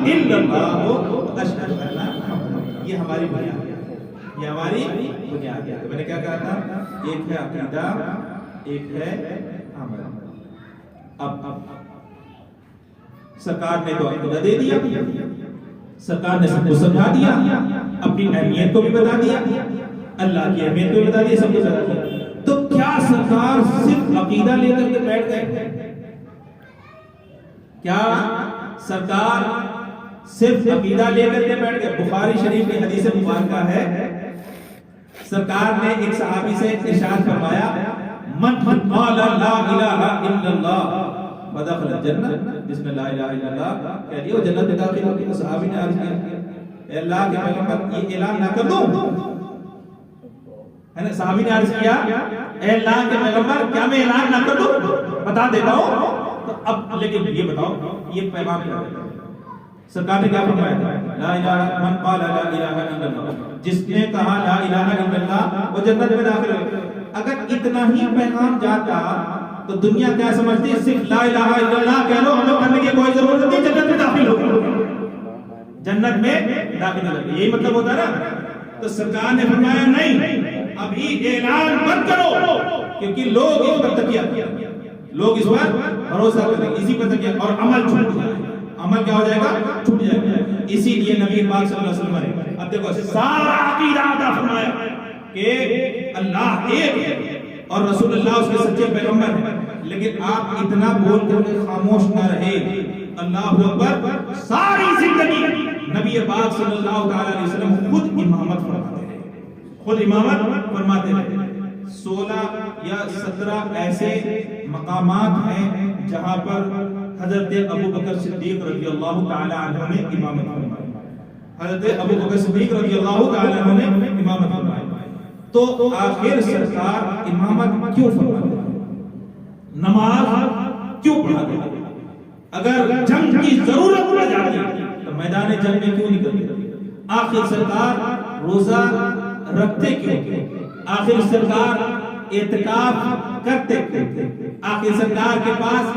الا اللہ اشہد ان لا محمد. یہ ہماری بنیاد ہے, یہ ہماری بنیاد ہے. میں نے کیا کہا تھا, ایک ہے عقیدہ, ایک ہے عمل. اب سرکار نے تو عقیدہ دے دیا, سرکار نے سب کو سمجھا دیا, اپنی اہمیت کو بھی بتا دیا, اللہ کی اہمیت کو بھی بتا دیا, سب کو بتا دیا. تو کیا سرکار صرف عقیدہ لے کر کے بیٹھ گئے؟ کیا سرکار صرف عقیدہ لے کر کے بیٹھ گئے؟ بخاری شریف کی حدیث مبارکہ ہے, سرکار نے ایک صحابی سے ارشاد فرمایا من قال لا الہ الا اللہ فدخل الجنہ, جس نے لا الہ الا اللہ کہہ دیا وہ جنت میں داخل ہوگی. تو صحابی نے عرض کیا اے اللہ کے پیغمبر یہ اعلان نہ کر دوں, ہے نا, صحابی نے عرض کیا اے اللہ کے پیغمبر کیا میں اعلان نہ کر دوں, بتا دیتا ہوں. تو اب لیکن یہ بتاؤ یہ پیغام کیا ہے؟ سرکار نے کیا فرمایا؟ لا الہ من قال لا الہ الا اللہ, جس نے کہا لا الہ الا اللہ وہ جنت میں داخل ہوگا. اگر اتنا ہی پیغام جاتا تو دنیا کیا سمجھتی ہے؟ صرف لا الہ الا اللہ کہہ لو, ہمیں کرنے کی کوئی ضرورت نہیں, جنت میں داخل ہوگا, جنت میں داخل ہوگا. یہی مطلب ہوتا ہے نا. تو سرکار نے فرمایا نہیں، ابھی اعلان مت کرو، کیونکہ لوگ اس پر تکیہ لوگ اس پر بھروسہ کریں، اسی پر تکیہ، اور عمل چھوٹ جائے، عمل کیا ہو جائے گا؟ چھوٹ جائے گا۔ اسی لیے نبی پاک صلی اللہ علیہ وسلم نے اب دیکھو سارا عقیدہ ادا فرمایا کہ اللہ ایک ہے اور رسول اللہ اس کے سچے پیغمبر ہیں، لیکن آپ اتنا بول کر کے خاموش نہ رہے۔ اللہ اکبر، ساری زندگی نبی پاک صلی اللہ علیہ وسلم خود امامت فرماتے ہیں، خود امامت فرماتے ہیں۔ 16 یا 17 ایسے مقامات ہیں جہاں پر حضرت ابو بکر صدیق رضی اللہ تعالی عنہ نے امامت فرمائی، حضرت ابو بکر صدیق رضی اللہ تعالی عنہ نے امامت فرمائی۔ تو آخر سرکار امامت کیوں فرماتے ہیں؟ نماز کیوں پڑھاتے ہیں؟ اگر جنگ کی ضرورت پڑ جاتی تو میدان جنگ میں کیوں نکلتے؟ آخر سرکار روزہ رکھتے کیوں؟ آخر سرکار اعتکاف کرتے کیوں؟ آخر سرکار کے پاس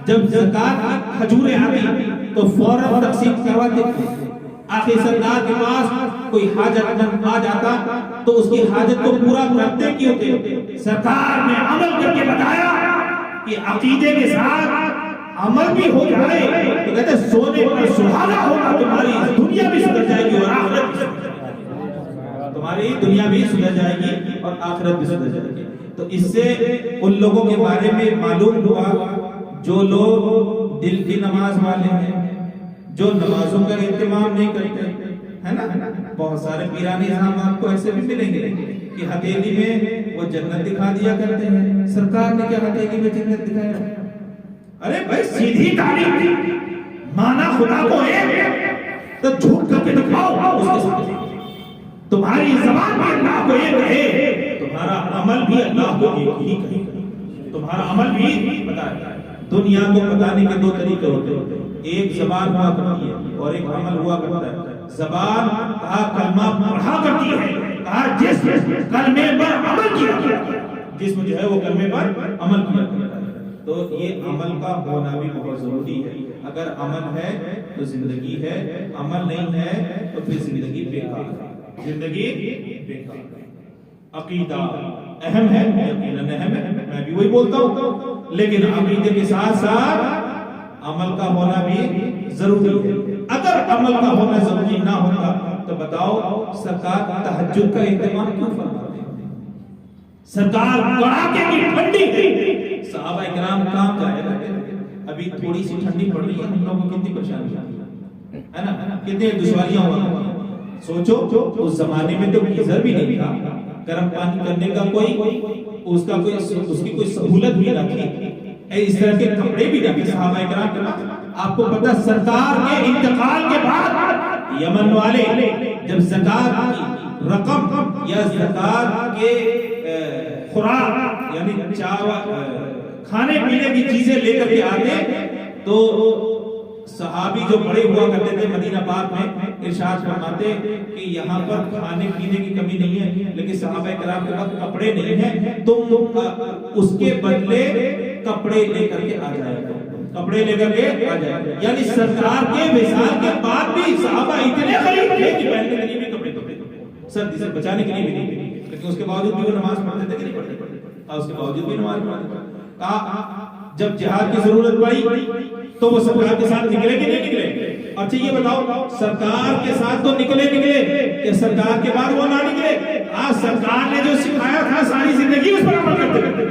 جب زکات کی کھجوریں آتی تو فوراً تقسیم کرواتے کیوں؟ آخر سرکار کے پاس کوئی حاجت مند آ جاتا تو اس کی حاجت کو پورا کرتے کیوں تھے؟ سرکار نے عمل کر کے بتایا کہ عقیدے کے ساتھ عمل بھی ہو جائے تو کہتے ہیں سونے پر سہاگا ہوگا، تمہاری دنیا بھی سدھر جائے گی اور آخرت بھی سدھر جائے گی، تمہاری دنیا بھی سدھر جائے گی اور آخرت بھی سدھر جائے گی۔ تو اس سے ان لوگوں کے بارے میں معلوم ہوا جو لوگ دل کی نماز والے ہیں، جو نمازوں کا اہتمام نہیں کرتے، ہے نا؟ بہت سارے پیرانے صاحب آپ کو ایسے بھی ملیں گے کہ ہتھیلی میں وہ جنت دکھا دیا کرتے ہیں۔ سرکار نے کیا ہتھیلی میں جنت دکھایا؟ ارے بھائی سیدھی تعلیم تھی، مانا خدا کو ایک تو جھوٹ کر کے دکھاؤ اس کے ساتھ، تمہاری زبان بھی اللہ کو ایک کہے، تمہارا عمل بھی اللہ کو ایک ہی کہے، تمہارا عمل بھی بتائے۔ دنیا کو بتانے کے دو طریقے ہوتے ہیں، ایک زبان ہوا کرتی ہے اور ایک عمل ہوا کرتا ہے۔ زبان کہا کلمہ پڑھا کرتی ہے، کہا جس کلمے پر عمل کیا، جسم جو ہے وہ کلمے پر عمل کیا کرتا ہے۔ تو یہ عمل کا ہونا بھی بہت ضروری ہے۔ اگر عمل ہے تو زندگی ہے، عمل نہیں ہے تو پھر زندگی بیکار ہے، زندگی بیکار ہے۔ عقیدہ اہم ہے، یقیناً اہم ہے، میں بھی وہی بولتا ہوں، لیکن عقیدے کے ساتھ ساتھ عمل کا ہونا بھی ضروری ہے۔ اگر عمل کا ہونا ضروری نہ ہوتا تو بتاؤ سرکار تہجد کا اہتمام کیوں فرماتے ہیں؟ سرکار کڑاکے کی ٹھنڈی، صحابہ کرام کام جائے کرتے تھے۔ ابھی تھوڑی سی ٹھنڈی پڑ رہی ہے، ہم لوگوں کو کتنی پریشانی ہے نا، کتنے دشواریاں ہوا۔ سوچو اس زمانے میں تو گیزر بھی نہیں تھا، گرم پانی کرنے کا کوئی اس کی کوئی سہولت بھی نہ تھی، اس طرح کے کپڑے بھی نہ تھے صحابہ کرام کے پاس۔ آپ کو پتہ سرکار کے انتقال کے بعد یمن والے جب زکات کی رقم یا زکات کے خوراک یعنی چاول کھانے پینے کی چیزیں لے کر کے آتے تو صحابی جو بڑے ہوا کرتے تھے مدینہ پاک میں ارشاد فرماتے کہ یہاں پر کھانے پینے کی کمی نہیں ہے، لیکن صحابہ کرام کے پاس کپڑے نہیں ہیں، تم اس کے بدلے کپڑے لے کر کے آ جائے گا، کپڑے لے کر کے آ جائے گا۔ یعنی سرکار کے وصال کے بعد بھی صحابہ اتنے غریب تھے کہ پہننے کے لیے بھی کپڑے سردی سے بچانے کے لیے بھی نہیں، لیکن اس کے باوجود بھی وہ نماز پڑھتے تھے کہ نہیں پڑھتے، اور اس کے باوجود بھی نماز پڑھتے تھے۔ جب جہاد کی ضرورت پڑی تو وہ سرکار کے ساتھ نکلے کہ نہیں نکلے؟ اچھا یہ بتاؤ سرکار کے ساتھ تو نکلے کہ سرکار کے بعد وہ نہ نکلے؟ آج سرکار نے جو سکھایا تھا ساری زندگی اس پر عمل کرتے رہتے۔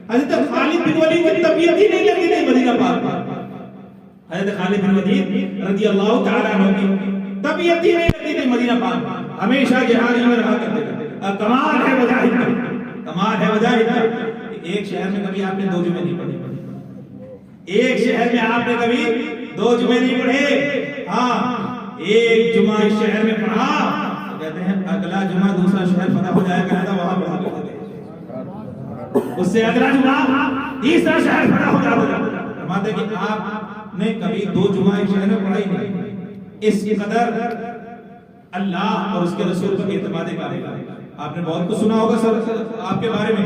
حضرت خالد بن ولید کی طبیعت ہی نہیں لگتی تھی مدینہ پاک میں، حضرت خالد بن ولید رضی اللہ تعالیٰ عنہ کی طبیعت ہی نہیں لگتی تھی مدینہ پاک میں، ہمیشہ جہاد میں رہا کرتے تھے۔ کمال ہے مجاہد کا، کمال ہے مجاہد کا۔ ایک شہر میں کبھی آپ نے 2 جمعے نہیں پڑھے، ایک شہر میں آپ نے کبھی 2 جمعے نہیں پڑھے، ہاں ایک جمعہ اس شہر میں پڑھا تو کہتے ہیں اگلا جمعہ دوسرا شہر فتح ہو جائے گا، وہاں پڑھا کرتے، اس سے اگلا جمعہ تیسرا شہر فتح ہو جائے گا۔ فرماتے کہ آپ نے کبھی 2 جمعہ اس شہر میں پڑھا ہی نہیں، اس قدر اللہ اور اس کے رسول پر اعتماد قائم۔ آپ نے بہت کچھ سنا ہوگا سر آپ کے بارے میں،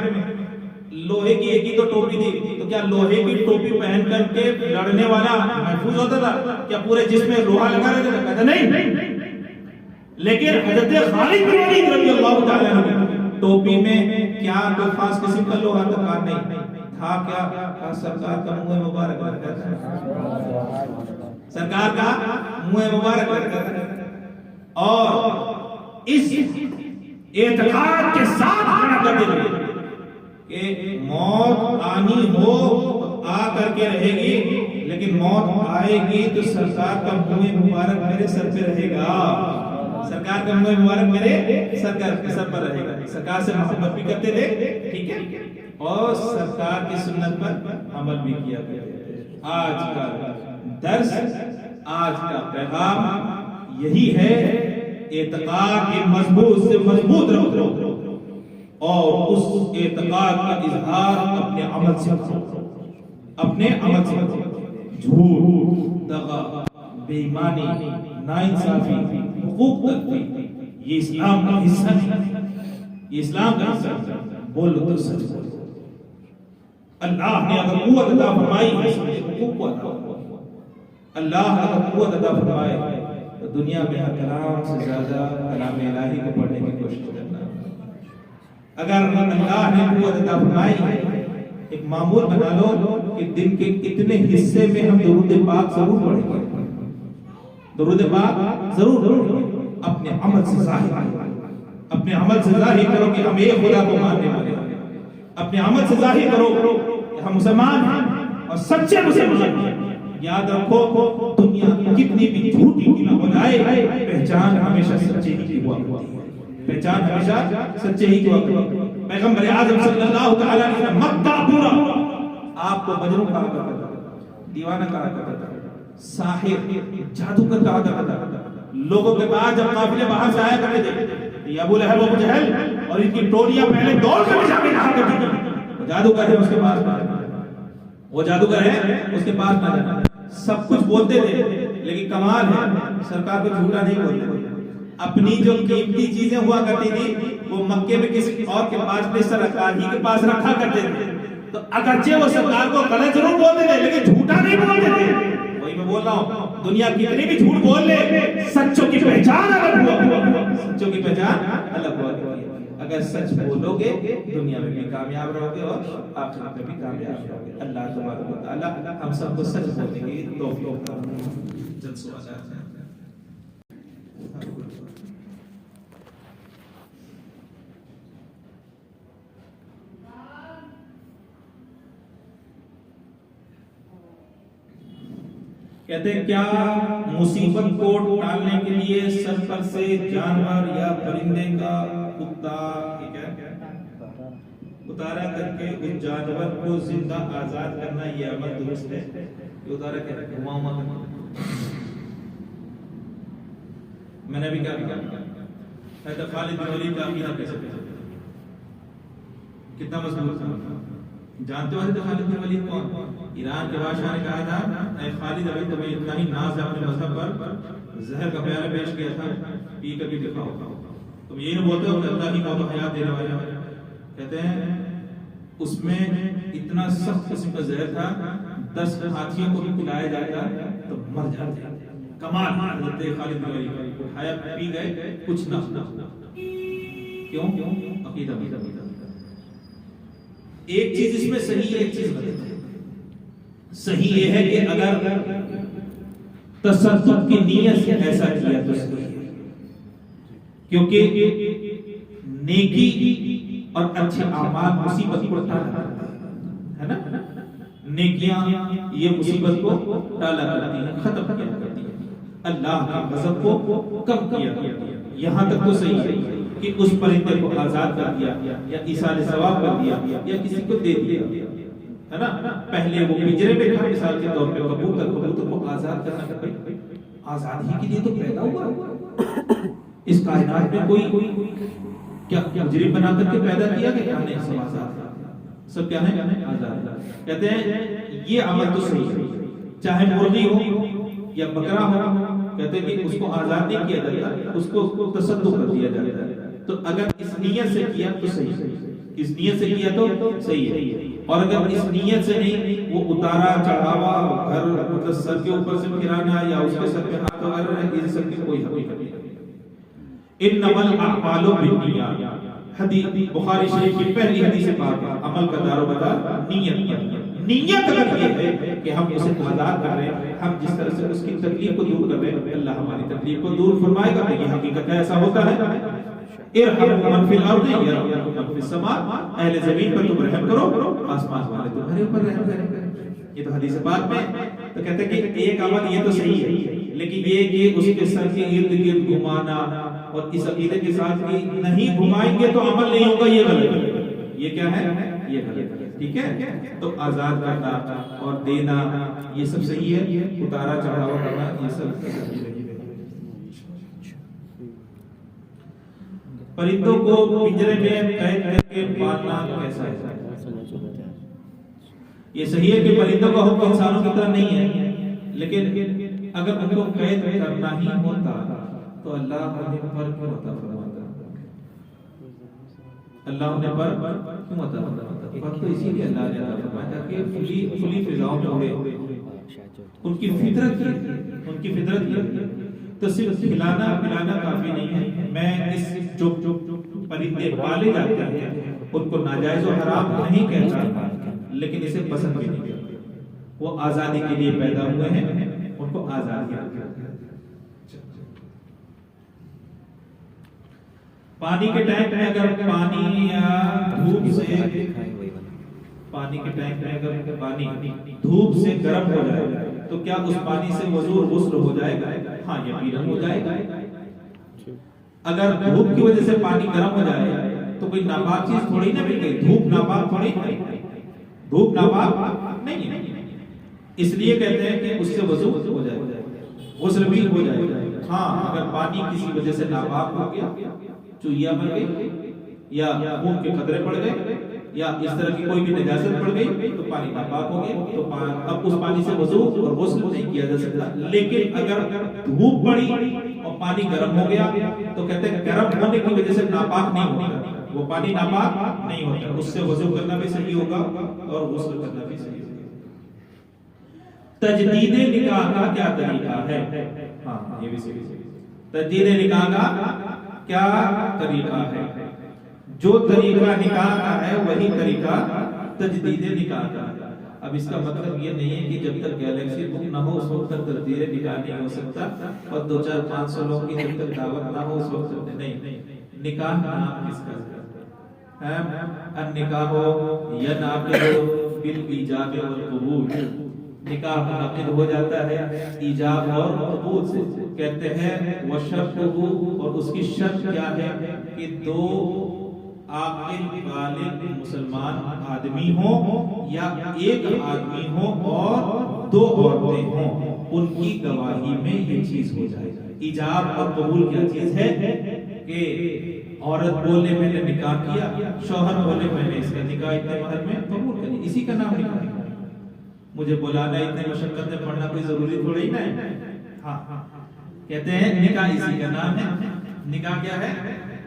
لوہے کی ایک ہی تو ٹوپی تھی، تو کیا لوہے کی ٹوپی پہن کر کے لڑنے والا محفوظ ہوتا تھا؟ کیا پورے جسم میں لوہا لگا رہتا تھا؟ کہتا نہیں، لیکن حضرت خالد بن ولید رضی اللہ تعالیٰ عنہ ٹوپی میں کیا کوئی خاص قسم کا لوہا تھا نہیں تھا، کیا سرکار کا منہ مبارک لگتا تھا، سرکار کا منہ مبارک لگتا تھا، اور اس اعتقاد کے ساتھ کھڑا کرتے تھے کہ موت آنی ہو آ کر کے رہے گی، لیکن موت آئے گی تو سرکار کا منہ مبارک میرے سر پہ رہے گا، سرکار کا منہ مبارک میرے سر پر رہے گا۔ سرکار سے محبت بھی کرتے تھے، ٹھیک ہے، اور سرکار کی سنت پر عمل بھی کیا کرتے تھے۔ آج کا درس، آج کا پیغام یہی ہے، اعتقاد کے مضبوط سے مضبوط رکھو اور اس اعتقاد کا اظہار اپنے عمل سے کرو، اپنے عمل سے کرو۔ جھوٹ، دغا، بے ایمانی، ناانصافی، حقوق تلفی، یہ اسلام کا حصہ نہیں، یہ اسلام کا حصہ نہیں۔ بولو تو سچ بولو۔ اللہ نے اگر قوت عطا فرمائی ہے حقوق کو عطا فرمائی، اللہ اگر قوت عطا فرمائے تو دنیا میں کلام سے زیادہ کلام الہی کو پڑھنے کی کوشش کرنا۔ اگر اللہ نے قوت عطا فرمائی ہے، ایک معمول بنا لو کہ دن کے کتنے حصے میں ہم درود پاک ضرور پڑھیں گے، درود پاک ضرور پڑھیں۔ اپنے عمل سے ظاہر کرو، اپنے عمل سے ظاہر کرو کہ ہم ایک خدا کو ماننے والے ہیں، اپنے عمل سے ظاہر کرو کہ ہم مسلمان ہیں اور سچے مسلمان ہیں۔ یاد رکھو دنیا کتنی بھی جھوٹی کیوں نہ ہو جائے، پہچان ہمیشہ سچے ہی کی ہوا کرتی ہے، پہچان ہمیشہ سچے ہی کی ہوا کرتی ہے۔ پیغمبر اعظم صلی اللہ تعالیٰ علیہ وسلم مکہ پورا آپ کو مجنون کہا کرتا تھا، دیوانہ کہا کرتا تھا، ساحر، جادوگر کہا کرتا تھا۔ لوگوں کے بعد جب قافلے باہر سے آیا کرتے تھے، یہ ابو لہب و ابو جہل اور ان کی ٹولیاں پہلے دوڑ کر جا کے کہا کرتی تھی وہ جادوگر ہے، اس کے پاس نہ جانا، وہ جادوگر ہے، اس کے پاس نہ جانا۔ سب کچھ بولتے تھے لیکن کمال ہے سرکار کو جھوٹا نہیں بولتے۔ اپنی جو قیمتی چیزیں ہوا کرتی تھی وہ مکے میں کسی اور کے پاس نہیں، سرکار ہی کے پاس رکھا کرتے تھے۔ تو اگرچہ وہ سرکار کو غلط ضرور بولتے تھے لیکن جھوٹا نہیں بولتے تھے۔ وہی میں بول رہا ہوں، دنیا کتنی بھی جھوٹ بول لے، سچوں کی پہچان الگ ہوا، سچوں کی پہچان الگ ہوا۔ اگر سچ بولو گے دنیا میں بھی کامیاب رہو گے اور آخرت میں بھی کامیاب رہو گے۔ اللہ تبارک و تعالی ہم سب کو سچ بولنے کی توفیق عطا فرمائے۔ کہتے ہیں کیا مصیبت کو ٹالنے کے لیے سر پر سے جانور یا پرندے کا اتارا کر کے اس جانور کو زندہ آزاد کرنا، یہ عمل درست ہے؟ یہ اتارا کر میں نے بھی کہا حضرت خالد بن ولید کا عقیدہ کیسے کتنا مضبوط تھا؟ جانتے ہو حضرت خالد بن ولید کون؟ ایران کے بادشاہ نے کہا تھا اے خالد ابھی تمہیں اتنا ہی ناز ہے اپنے مذہب پر، زہر کا پیالہ پیش کیا تھا، پی کر بھی دکھاؤ، تم یہ نہیں بولتے ہو کہ اللہ ہی موت و حیات دینے والا ہے؟ کہتے ہیں اس میں اتنا سخت قسم کا زہر تھا 10 ہاتھیوں کو بھی پلایا جاتا تو مر جاتے۔ کمال حضرت خالد بن ولید کھایا پی گئے کچھ نہ، کیوں؟ عقیدہ۔ ایک چیز اس میں صحیح ہے، ایک چیز غلط ہے۔ صحیح یہ ہے کہ اگر تصدق کی نیت سے ایسا کیا تو صحیح ہے، کیونکہ نیکی اور اچھے اعمال مصیبت کو ٹالا ہے نا، نیکیاں یہ مصیبت کو ٹالا کرتی ہیں، ختم کیا کرتی ہیں، اللہ کے غضب کو کم کیا کرتی ہیں۔ یہاں تک تو صحیح ہے کہ اس پرندے کو آزاد کر دیا یا ایصال ثواب کر دیا یا کسی کو دے دیا ہے نا۔ پہلے وہ پنجرے میں تھا، مثال کے طور پہ کبوتر کو آزاد کرنا، کہ آزادی کے لیے تو پیدا ہوا، اس کائنات میں کوئی کیا مجرم بنا کر کے پیدا کیا کہ نہیں، سب آزاد سب کیا ہے آزاد۔ کہتے ہیں یہ عمل تو صحیح ہے، چاہے مرغی ہو یا بکرا ہو، کہتے ہیں کہ اس کو آزاد نہیں کیا جاتا، اس کو تصدق کر دیا جاتا ہے۔ تو اگر اس نیت سے کیا تو صحیح ہے، اس نیت سے کیا تو صحیح ہے، اور اگر اس نیت سے نہیں، وہ اتارا چڑھاوا گھر مطلب سر کے اوپر سے پھرانا یا اس کے سر پہ ہاتھ وغیرہ، اس سب کی کوئی حقیقت نہیں۔ انما الاعمال بالنیات، حدیث بخاری شریف کی پہلی حدیث پاک ہے، عمل کا دار و مدار نیت پر۔ نیت اگر یہ ہے کہ ہم اسے آزاد کر رہے ہیں، ہم جس طرح سے اس کی تکلیف کو دور کر رہے ہیں، اللہ ہماری تکلیف کو دور فرمائے گا۔ یہ حقیقت ہے، ایسا ہوتا ہے۔ ارحموا من فی الارض یرحمکم من فی السماء، اہل زمین پر تم رحم کرو، آسمان والے تمہارے اوپر رحم کریں گے۔ یہ تو حدیث پاک میں تو کہتے ہیں کہ ایک عمل یہ تو صحیح ہے، لیکن یہ کہ اس کے سر کے ارد گرد گھمانا اور اس عقیدے کے ساتھ کہ نہیں گھمائیں گے تو عمل نہیں ہوگا، یہ غلط ہے۔ یہ کیا ہے؟ یہ غلط ہے، ٹھیک ہے؟ تو آزاد کرنا اور دینا یہ سب صحیح ہے، اتارا چڑھاوا کرنا یہ سب صحیح ہے۔ پرندوں کو پنجرے میں قید کر کے پالنا کیسا ہے؟ یہ صحیح ہے کہ پرندوں کا حکم انسانوں کی طرح نہیں ہے، لیکن اگر ان کو قید کرنا ہی ہوتا تو اللہ انہیں پر کیوں عطا فرماتا؟ اللہ انہیں پر کیوں عطا فرماتا؟ پر تو اسی لیے اللہ نے عطا فرمایا کہ کھلی فضاؤں میں اڑے، ان کی فطرت یہ تو صرف کھلانا پلانا کافی نہیں ہے۔ میں اس جو پرندے پالے جاتے ہیں ان کو ناجائز و حرام نہیں کہتا، لیکن اسے پسند بھی نہیں کرتے۔ وہ آزادی کے لیے پیدا ہوئے ہیں، ان کو آزادی دیا۔ پانی کے ٹینک میں اگر پانی یا دھوپ سے گرم ہو جائے تو کیا اس پانی سے وضو غسل ہو جائے گا؟ ہاں یقیناً ہو جائے گا۔ اگر دھوپ کی وجہ سے پانی گرم ہو جائے تو کوئی ناپاک چیز تھوڑی نہ مل گئی، دھوپ ناپاک تھوڑی نہیں، دھوپ ناپاک نہیں ہے، اس لیے کہتے ہیں کہ اس سے وضو ہو جائے گا، غسل بھی ہو جائے گا۔ ہاں اگر پانی کسی وجہ سے ناپاک ہو گیا، چوہیاں مر گئی یا خون کے قطرے پڑ گئے یا اس طرح کی کوئی بھی نجاست پڑ گئی تو پانی ناپاک ہو گیا، تو اب اس پانی سے وضو اور غسل نہیں کیا جا سکتا۔ لیکن اگر دھوپ پڑی اور پانی گرم ہو گیا تو کہتے ہیں گرم ہونے کی وجہ سے ناپاک نہیں ہوتا، وہ پانی ناپاک نہیں ہوتا، اس سے وضو کرنا بھی صحیح ہوگا اور غسل کرنا بھی صحیح ہوگا۔ تجدید نکاح کا کیا طریقہ ہے؟ ہاں یہ بھی صحیح ہے۔ تجدید نکاح کا کیا طریقہ ہے؟ جو طریقہ نکاح کا ہے وہی طریقہ تجدید نکاح کا ہے۔ اب اس کا مطلب یہ نہیں ہے کہ جب تک گیلیکسی بک نہ ہو اس وقت تک تجدید نکاح نہیں ہو سکتا، اور 200-500 لوگوں کی جب تک دعوت نہ ہو اس وقت تک نہیں۔ نکاح نام کس کا ہے؟ النکاح ینعقد بالایجاب والقبول، نکاح منعقد ہو جاتا ہے ایجاب اور قبول سے۔ کہتے ہیں وشرطہ، اور اس کی شرط کیا ہے کہ دو عاقل بالغ مسلمان آدمی ہوں یا ایک آدمی ہو اور دو عورتیں ہوں، ان کی گواہی میں یہ چیز ہو جائے۔ ایجاب اور قبول کیا چیز ہے کہ عورت بولے میں نے نکاح کیا، شوہر بولے میں نے اس کا نکاح اتنے مہر میں قبول کر، اسی کا نام نکاح ہے۔ مجھے بلانا اتنے مشقت میں پڑھنا کوئی ضروری تھوڑی نہ ہے۔ ہاں کہتے ہیں نکاح اسی کا نام ہے۔ نکاح کیا ہے؟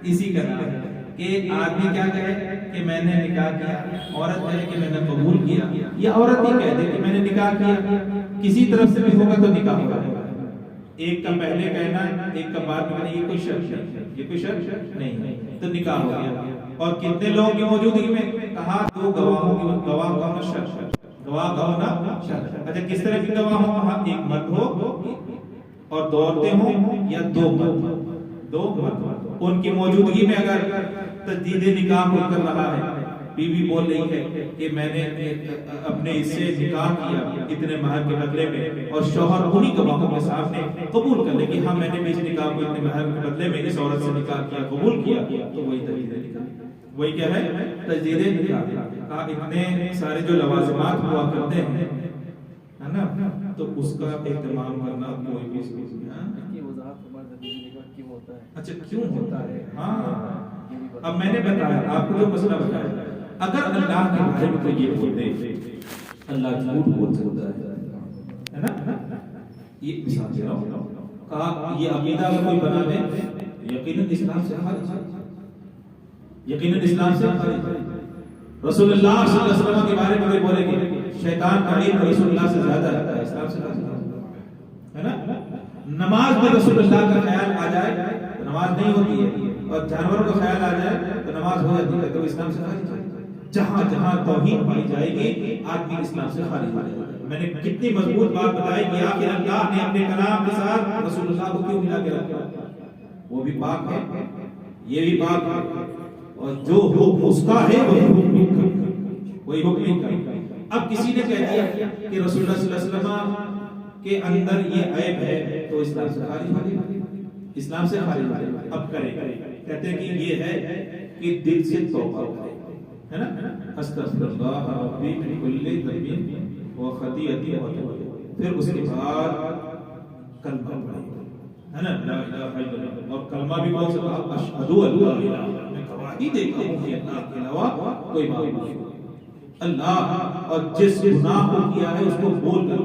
اسی کا نام ہے کہ آدمی کیا کہے کہ میں نے نکاح کیا، عورت کہے کہ میں نے قبول کیا، یا عورت ہی کہہ دے کہ میں نے نکاح کیا، کسی طرف سے بھی ہوگا تو نکاح ہوگا۔ ایک کا پہلے کہنا ایک کا بعد میں، یہ کوئی شرط نہیں، تو نکاح ہو گیا۔ اور کتنے لوگوں کی موجودگی میں؟ کہا دو گواہوں کی، گواہ کا ہونا شرط، گواہ کا ہونا شرط۔ اچھا کس طرح کی گواہ ہو؟ کہا ایک مرد ہو اور دو عورتیں ہوں یا دو مرد ان کی موجودگی میں اگر تجدید نکاح کوئی کر رہا ہے، بیوی بول رہی ہے کہ میں نے اپنے اس سے نکاح کیا اتنے مہر کے بدلے میں، اور شوہر انہی گواہوں کے سامنے قبول کر لے کہ ہاں میں نے بھی اس نکاح کو اتنے مہر کے بدلے میں اس عورت سے نکاح کیا، قبول کیا، تو وہی تجدید نکاح، وہی کیا ہے؟ تجدید نکاح۔ کہا اتنے سارے جو لوازمات ہوا کرتے ہیں ہے نا، تو اس کا اہتمام کرنا کوئی بھی ضروری ہے۔ اچھا کیوں ہوتا ہے؟ ہاں اب میں نے بتایا آپ کو جو مسئلہ بتایا، اگر اللہ کے بارے میں تو یہ بولتے اللہ جھوٹ بول سکتا ہے نا، یہ مثال دے رہا ہوں۔ کہا یہ عقیدہ اگر کوئی بنا دے یقیناً اسلام سے خارج ہے، یقیناً اسلام سے خارج ہے۔ رسول اللہ صلی اللہ علیہ وسلم کے بارے میں کوئی بولے کہ شیطان کا علم رسول اللہ سے زیادہ رہتا ہے، اسلام سے خارج ہے نا۔ نماز میں رسول اللہ کا خیال آ جائے نماز نہیں ہوتی ہے اور جانوروں کا خیال آ جائے تو نماز ہو جاتی ہے تو اسلام سے خارج ہو جائے. جہاں جہاں توحید پائی جائے گی آدمی اسلام سے خارج ہو جائے گا. میں نے کتنی مضبوط بات بتائی کہ آخر اللہ نے اپنے کلام کے ساتھ رسول اللہ کو کیوں ملا کے رکھا. وہ بھی پاک ہے, یہ بھی پاک ہے, اور جو حکم اس کا ہے وہی حکم نہیں کرے. اب کسی نے کہہ دیا کہ رسول اللہ صلی اللہ علیہ وسلم کے اندر یہ عیب ہے تو اسلام سے خارج ہو جائے, اسلام سے خارج ہو جائے. اب کرے کہتے ہیں کہ یہ ہے کہ دل سے توبہ کرے, ہے نا, استغفر اللہ ربی من کل ذنب و خطیئۃ پھر اس کے بعد کلمہ پڑھے, ہے نا, لا الہ الا اللہ, اور کلمہ بھی بول سکتا اشہد ان لا الہ الا اللہ, میں گواہی دیتا ہوں کہ اللہ کے علاوہ کوئی معبود نہیں. اللہ اور جس گناہ کو کیا ہے اس کو بول کر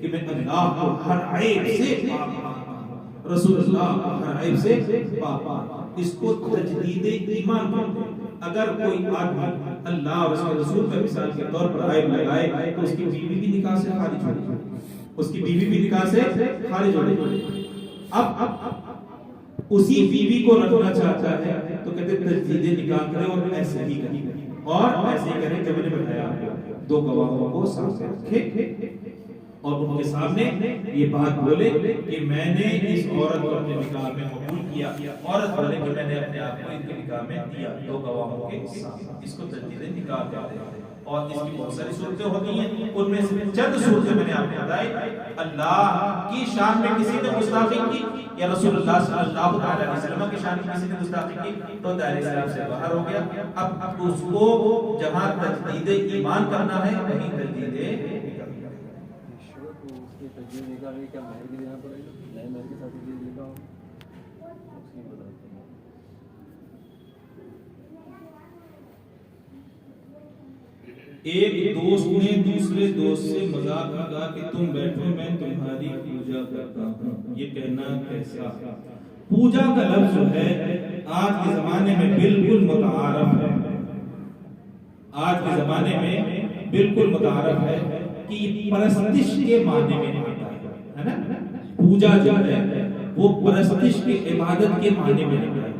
کہ میں اللہ کو ہر عیب سے پاک مانتا ہوں, رسول اللہ کو ہر عیب سے پاک, اس کو تجدید ایمان کہتے ہیں. اگر کوئی آدمی اللہ اور اس کے رسول کا مثال کے طور پر عیب لگائے تو اس کی بیوی بھی نکاح سے خارج ہو جائے, اس کی بیوی بھی نکاح سے خارج ہو جائے. اب اسی بیوی کو رکھنا چاہتا ہے تو کہتے ہیں تجدید نکاح کرے اور ایسے ہی کرے, اور ایسے ہی کرے. جب میں نے بتایا دو گواہوں کو سامنے رکھے اور ان کے سامنے یہ بات بولے کہ میں نے اس عورت کو اپنے نکاح میں قبول کیا, عورت بولے کہ میں نے اپنے آپ کو ان کے نکاح میں دیا, دو گواہوں کے سامنے. اس کو تجدید نکاح کہتے ہیں. اور اس کی بہت ساری صورتیں ہوتی ہیں, ان میں سے چند صورتیں میں نے آپ کو بتائی. اللہ کی شان میں کسی نے گستاخی کی یا رسول اللہ صلی اللہ علیہ وسلم کی شان میں کسی نے گستاخی کی تو دائرہ اسلام سے باہر ہو گیا. اب اس کو جہاں تجدید ایمان کرنا ہے وہیں تجدید نکاح میں کیا مہر بھی دینا پڑے گا, نئے مہر کے ساتھ نکاح ہو اس کی بتاتے ہیں. ایک دوست نے دوسرے دوست سے مذاق میں کہا کہ تم بیٹھو میں تمہاری پوجا کرتا ہوں. یہ کہنا کیسا؟ پوجا کا لفظ جو ہے آج کے زمانے میں بالکل متعارف ہے, آج کے زمانے میں بالکل متعارف ہے کہ یہ پرستش کے معنی میں آتا ہے نا. پوجا جو ہے وہ پرستش کے عبادت کے معنی میں آتا ہے,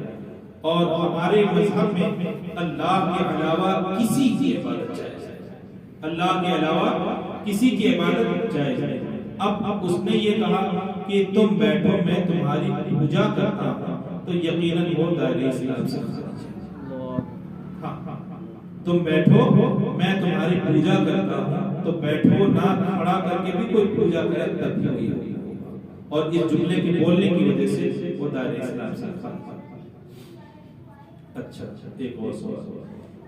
اور ہمارے مذہب میں اللہ کے علاوہ کسی کی عبادت جائز ہے, اللہ کے علاوہ کسی کی عبادت جائز ہے. اب اس نے یہ کہا کہ تم بیٹھو میں تمہاری پوجا کرتا ہوں تو یقیناً وہ دائرہ اسلام سے خارج ہے. تم بیٹھو میں تمہاری پوجا کرتا ہوں تو بیٹھو نہ کھڑا کر کے بھی کوئی پوجا کرے تب بھی وہی ہوگی, اور اس جملے کے بولنے کی وجہ سے وہ دائرہ اسلام سے خارج ہے. اچھا ایک اور سوال,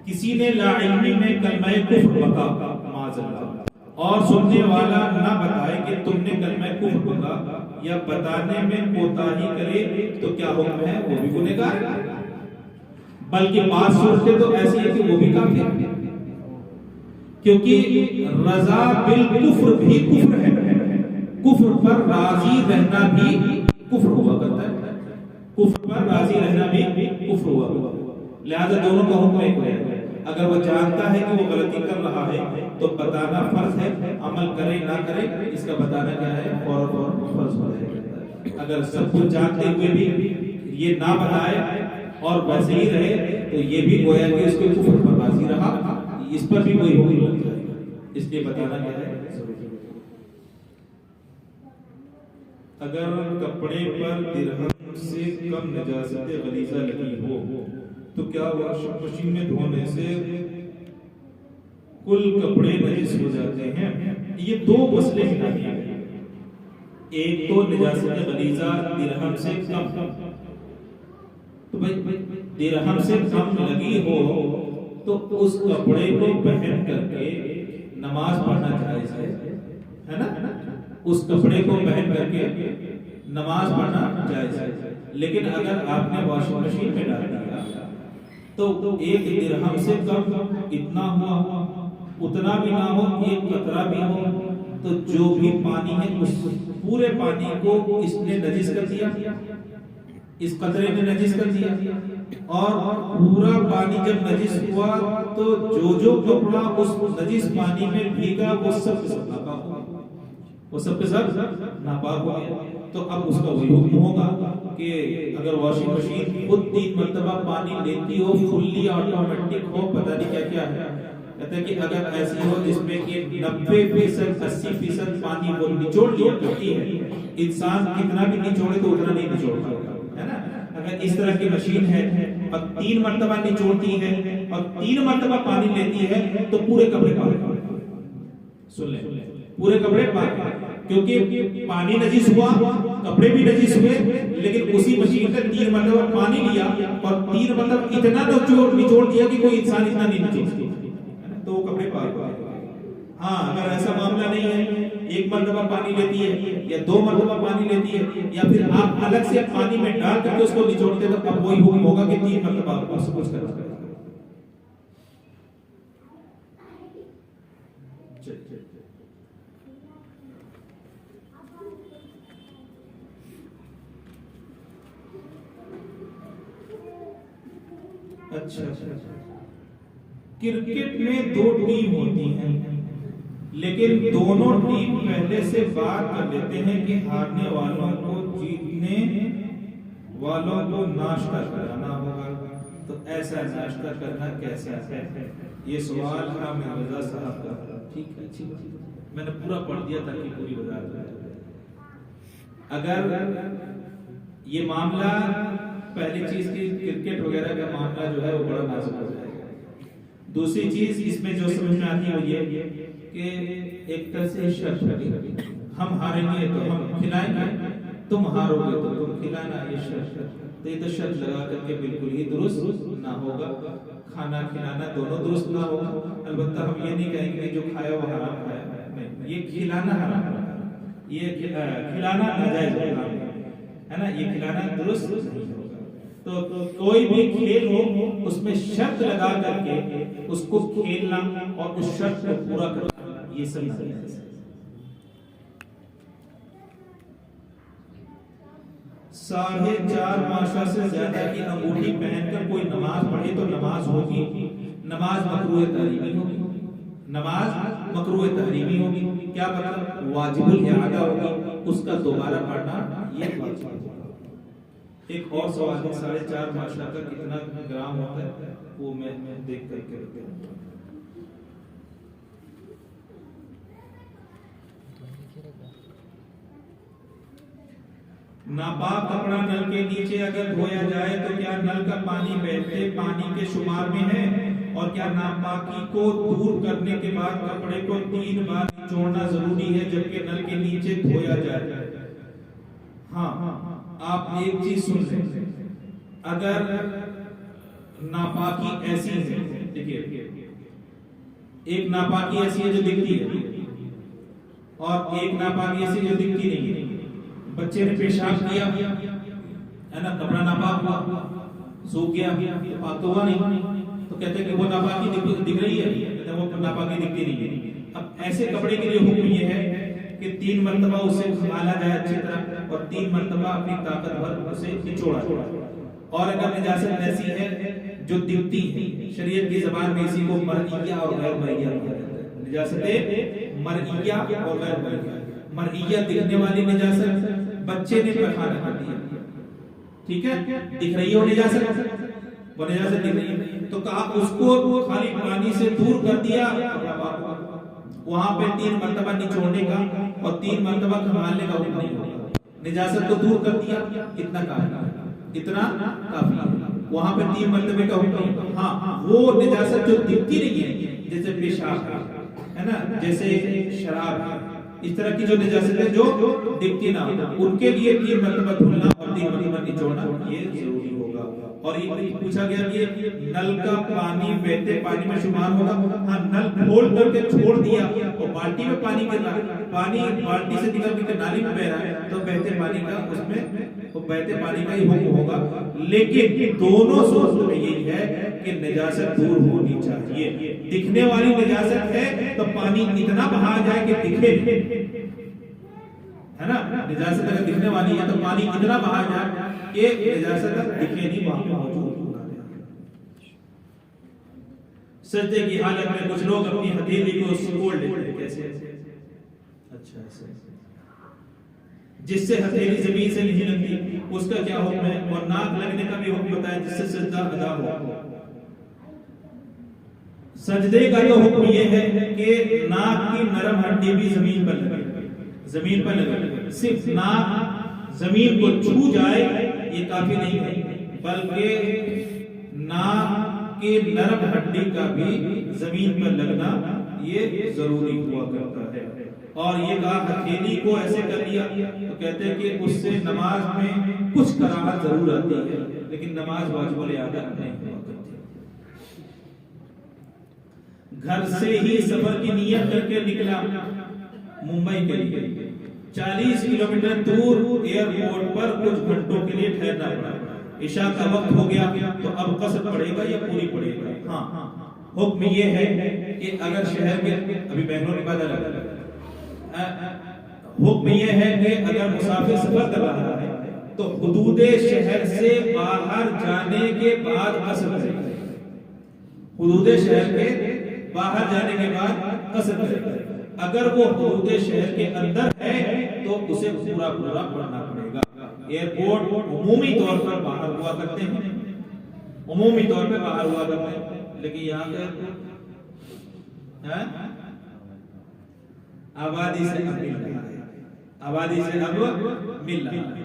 کسی نے لا علمی میں کلمہ کفر بکا معاذ اللہ اور سننے والا نہ بتائے کہ تم نے کلمہ کفر بکا یا بتانے میں کوتاہی کرے تو کیا حکم ہے؟ وہ بھی گنہگار ہے. بلکہ بعض صورتیں تو ایسی ہیں کہ وہ بھی کافر ہیں, کیونکہ رضا بالکفر بھی کفر ہے, کفر پر راضی رہنا بھی کفر ہوا کرتا ہے, کفر پر راضی رہنا بھی کفر ہوا کرتا ہے. لہذا دونوں کا حکم ایک ہے. اگر وہ جانتا ہے کہ وہ غلطی کر رہا ہے تو بتانا فرض ہے, عمل کرے نہ کرے اس کا بتانا کیا ہے فوراً فرض ہو جائے گا. اگر سب کچھ جانتے ہوئے بھی یہ نہ بتائے اور ویسے ہی رہے تو یہ بھی گویا کہ اس کے کفر پر راضی رہا, اس پر بھی کوئی حکم لگ جائے گا. اس لیے بتانا کیا ہے. اگر کپڑے پر درہم سے کم نجاست غلیظہ لگی ہو تو کیا واشنگ مشین میں دھونے سے کل کپڑے نجس ہو جاتے ہیں؟ یہ دو مسئلے ملا دیے گئے. ایک تو نجاست غلیظہ درہم سے کم, تو بھائی درہم سے کم لگی ہو تو اس کپڑے کو پہن کر کے نماز پڑھنا جائز ہے نا, اس کپڑے کو پہن کر کے نماز پڑھنا جائز ہے. لیکن اگر آپ نے واشنگ مشین میں ڈال دیا تو ایک درہم سے کم اتنا ہوا, اتنا بھی نہ ہو, ایک قطرہ بھی ہو, تو جو بھی پانی ہے اس پورے پانی کو اس نے نجس کر دیا, اس قطرے نے نجس کر دیا. اور پورا پانی جب نجس ہوا تو جو کپڑا اس نجس پانی میں بھیگا وہ سب کے سب ناپاک ہو گیا, وہ سب کے سب ناپاک ہو گیا. تو اب اس کا وہی حکم ہوگا کہ اگر واشنگ مشین خود 3 مرتبہ پانی لیتی ہو، فلی آٹومیٹک ہو، پتہ نہیں کیا کیا ہے، کہتے ہیں کہ اگر ایسی ہو جس میں کہ 90% 80% پانی وہ نچوڑ لیا کرتی ہے، انسان کتنا بھی نچوڑے تو اتنا نہیں نچوڑ پاتا ہے نا. اگر اس طرح کی مشین ہے اور 3 مرتبہ نچوڑتی ہے اور 3 مرتبہ پانی لیتی ہے تو پورے کپڑے پاک. سن لیں، پورے کپڑے پاک، کیونکہ پانی نجس ہوا، کپڑے بھی نجس ہوئے، لیکن اسی مشین سے 3 مرتبہ پانی لیا اور 3 مرتبہ اتنا نچوڑ دیا کہ کوئی انسان اتنا نہیں نچوڑ تو وہ کپڑے پاک. ہاں اگر ایسا معاملہ نہیں ہے، 1 مرتبہ پانی لیتی ہے یا 2 مرتبہ پانی لیتی ہے یا پھر آپ الگ سے پانی میں ڈال کر کے اس کو نچوڑتے تو اب وہی حکم ہوگا کہ 3 مرتبہ آپ کو کچھ کرنا. اچھا، کرکٹ میں 2 ٹیم ہوتی ہیں، لیکن دونوں ٹیم پہلے سے بات کر لیتے ہیں کہ ہارنے والوں کو جیتنے والوں کو ناشتہ کرانا ہوگا. تو ایسا ناشتہ کرنا کیسا ہے؟ یہ سوال حامد رضا صاحب کا. ٹھیک ہے، میں نے پورا پڑھ دیا تاکہ پوری وضاحت ہو جائے. اگر یہ معاملہ پہلی چیز کی کرکٹ وغیرہ کا معاملہ جو ہے وہ بڑا نازک ہو جائے گا. دوسری چیز اس میں جو سمجھ میں آتی ہے وہ یہ کہ ایک طرح سے شرط ہے، ہم ہاریں گے تو ہم کھلائیں گے، تم ہارو گے تو تم کھلانا. یہ شرط، تو یہ تو شرط لگا کر کے بالکل ہی درست نہ ہوگا. کھانا کھلانا دونوں درست نہ ہوگا. البتہ ہم یہ نہیں کہیں گے جو کھایا وہ حرام کھایا، نہیں، یہ کھلانا حرام ہے، یہ کھلانا ناجائز ہے نا، یہ کھلانا درست نہیں ہوگا. تو کوئی بھی کھیل ہو اس میں شرط لگا کر کے اس کو کھیلنا اور اس شرط کو پورا کرنا، یہ سب نہیں ہے. 4.5 ماشا سے زیادہ کی انگوٹھی پہن کر کوئی نماز پڑھے تو نماز ہوگی، نماز مکروہ تحریمی ہوگی، نماز مکروہ تحریمی ہوگی. کیا مطلب؟ واجب الاعادہ ہوگی، اس کا دوبارہ پڑھنا یہ واجب ہوگا. ایک اور سوال ہے، 4.5 ماشا کا کتنا گرام ہوتا ہے وہ میں دیکھ کر کے رکھتا ہوں. ناپاک کپڑا نل کے نیچے اگر دھویا جائے تو کیا نل کا پانی بہتے پانی کے شمار میں ہے؟ اور کیا ناپاکی کو دور کرنے کے بعد کپڑے کو 3 بار نچوڑنا ضروری ہے جبکہ نل کے نیچے دھویا جائے؟ ہاں، آپ ایک چیز سن لیں، اگر ناپاکی ایسی ہے، دیکھیے ایک ناپاکی ایسی ہے جو دکھتی ہے اور ایک ناپاکی ایسی جو دکھتی نہیں ہے. بچے نے پیشاب کیا ہے نا، کپڑا ناپاک ہوا، سوکھ گیا، پاک تو ہوا نہیں، تو کہتے ہیں کہ وہ ناپاکی دکھ رہی ہے، کہتے ہیں وہ ناپاکی دکھتی نہیں ہے. اب ایسے کپڑے کے لیے حکم یہ ہے کہ 3 مرتبہ اسے کھالا جائے اچھی طرح اور 3 مرتبہ اپنی طاقت بھر اسے نچوڑا جائے. اور اگر نجاست ایسی ہے جو دکھتی ہے، شریعت کی زبان میں اسی کو مرئیہ اور غیر مرئیہ کہا جاتا ہے. نجاست مرئیہ اور غیر مرئیہ. مرئیہ دکھنے والی نجاست، بچے نے پیخانہ کر دیا، ٹھیک ہے، دکھ رہی ہے وہ نجاست، وہ نجاست دکھ رہی ہے، تو کہا اس کو خالی پانی سے دور کر دیا، وہاں پہ 3 مرتبہ نچوڑنے کا اور 3 مرتبہ کھنگالنے کا حکم نہیں ہوگا. نجاست کو دور کر دیا، اتنا کافی، اتنا کافی ہے. وہاں پہ 3 مرتبہ کا حکم نہیں ہوگا. ہاں، وہ نجاست جو دکھتی نہیں ہے، جیسے پیشاب ہے نا، جیسے شراب، اس طرح کی جو نجاست ہے جو دکھتی نہ ہو، ان کے لیے 3 مرتبہ دھلنا اور 3 مرتبہ نچوڑنا یہ ضروری ہوگا. اور یہ پوچھا گیا کہ نل کا پانی بہتے پانی میں شمار ہوگا. ہاں، نل کھول کر کے چھوڑ دیا اور بالٹی میں پانی گر رہا ہے، پانی بالٹی سے نکل کے نالی میں بہ رہا ہے، تو بہتے پانی کا اس میں بہتے پانی کا ہی حکم ہوگا. لیکن دونوں صورتوں میں یہی ہے کہ نجاست دور ہونی چاہیے. دکھنے والی نجاست ہے تو پانی اتنا بہا جائے کہ دکھے ہے نا، نجاست اگر دکھنے والی ہے تو پانی اتنا بہا جائے کہ نجاست دکھے نہیں، وہاں موجود ہوگا. سجدے کی حالت میں کچھ لوگ اپنی ہتھیلی کو سکوڑ لیتے ہیں. کیسے؟ اچھا ایسے جس سے ہتھیلی زمین سے نہیں لگتی اس کا کیا حکم ہے، اور ناک لگنے کا بھی حکم بتایا جس سے سجدہ ادا ہو۔ سجدے کا تو حکم یہ ہے کہ ناک کی نرم ہڈی بھی زمین پر لگے، زمین پر لگے، صرف ناک زمین کو چھو جائے یہ کافی نہیں ہے، بلکہ ناک کی نرم ہڈی کا بھی زمین پر لگنا یہ ضروری ہوا کرتا ہے۔ اور یہ کہا ہتھیلی کو ایسے کر لیا تو کہتے ہیں کہ اس سے نماز میں کچھ کراہت ضرور آتی ہے لیکن نماز واجب الادا نہیں ہوا کرتی۔ گھر سے ہی سفر کی نیت کر کے نکلا ممبئی کے لیے، 40 کلومیٹر دور ایئرپورٹ پر کچھ گھنٹوں کے لیے ٹھہرنا پڑا۔ عشاء کا وقت ہو گیا تو اب قصر پڑے گا یا پوری پڑے گا؟ ہاں، حکم یہ ہے کہ اگر شہر کے ابھی بنگلور کی بات الگ، حکم یہ ہے کہ اگر مسافر سفر کر رہا ہے تو حدود شہر سے باہر جانے کے بعد قصر کرے، حدود شہر کے باہر جانے کے بعد قصر کرے۔ اگر وہ حدود شہر کے اندر ہے تو اسے پورا پڑھنا پڑے گا۔ ایئرپورٹ عمومی طور پر باہر ہوا کرتے ہیں، عمومی طور پہ باہر ہوا کرتے ہیں، لیکن یہاں پہ آبادی سے اب مل رہا ہے، آبادی سے اب مل رہا ہے۔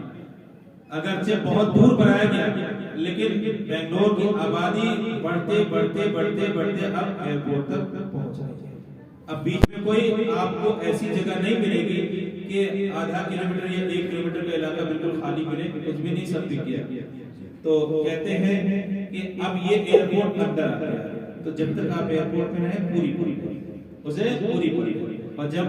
اگرچہ بہت دور بنایا گیا لیکن بنگلور کی آبادی بڑھتے بڑھتے بڑھتے بڑھتے اب ایئرپورٹ تک پہنچ رہی ہے۔ اب بیچ میں کوئی آپ کو ایسی جگہ نہیں ملے گی کہ آدھا کلومیٹر یا 1 کلومیٹر کا علاقہ بالکل خالی ملے، کچھ بھی نہیں، سب بک گیا۔ تو کہتے ہیں کہ اب یہ ایئرپورٹ اندر آ گیا، تو جب تک آپ ایئرپورٹ میں رہیں پوری اسے پوری اور جب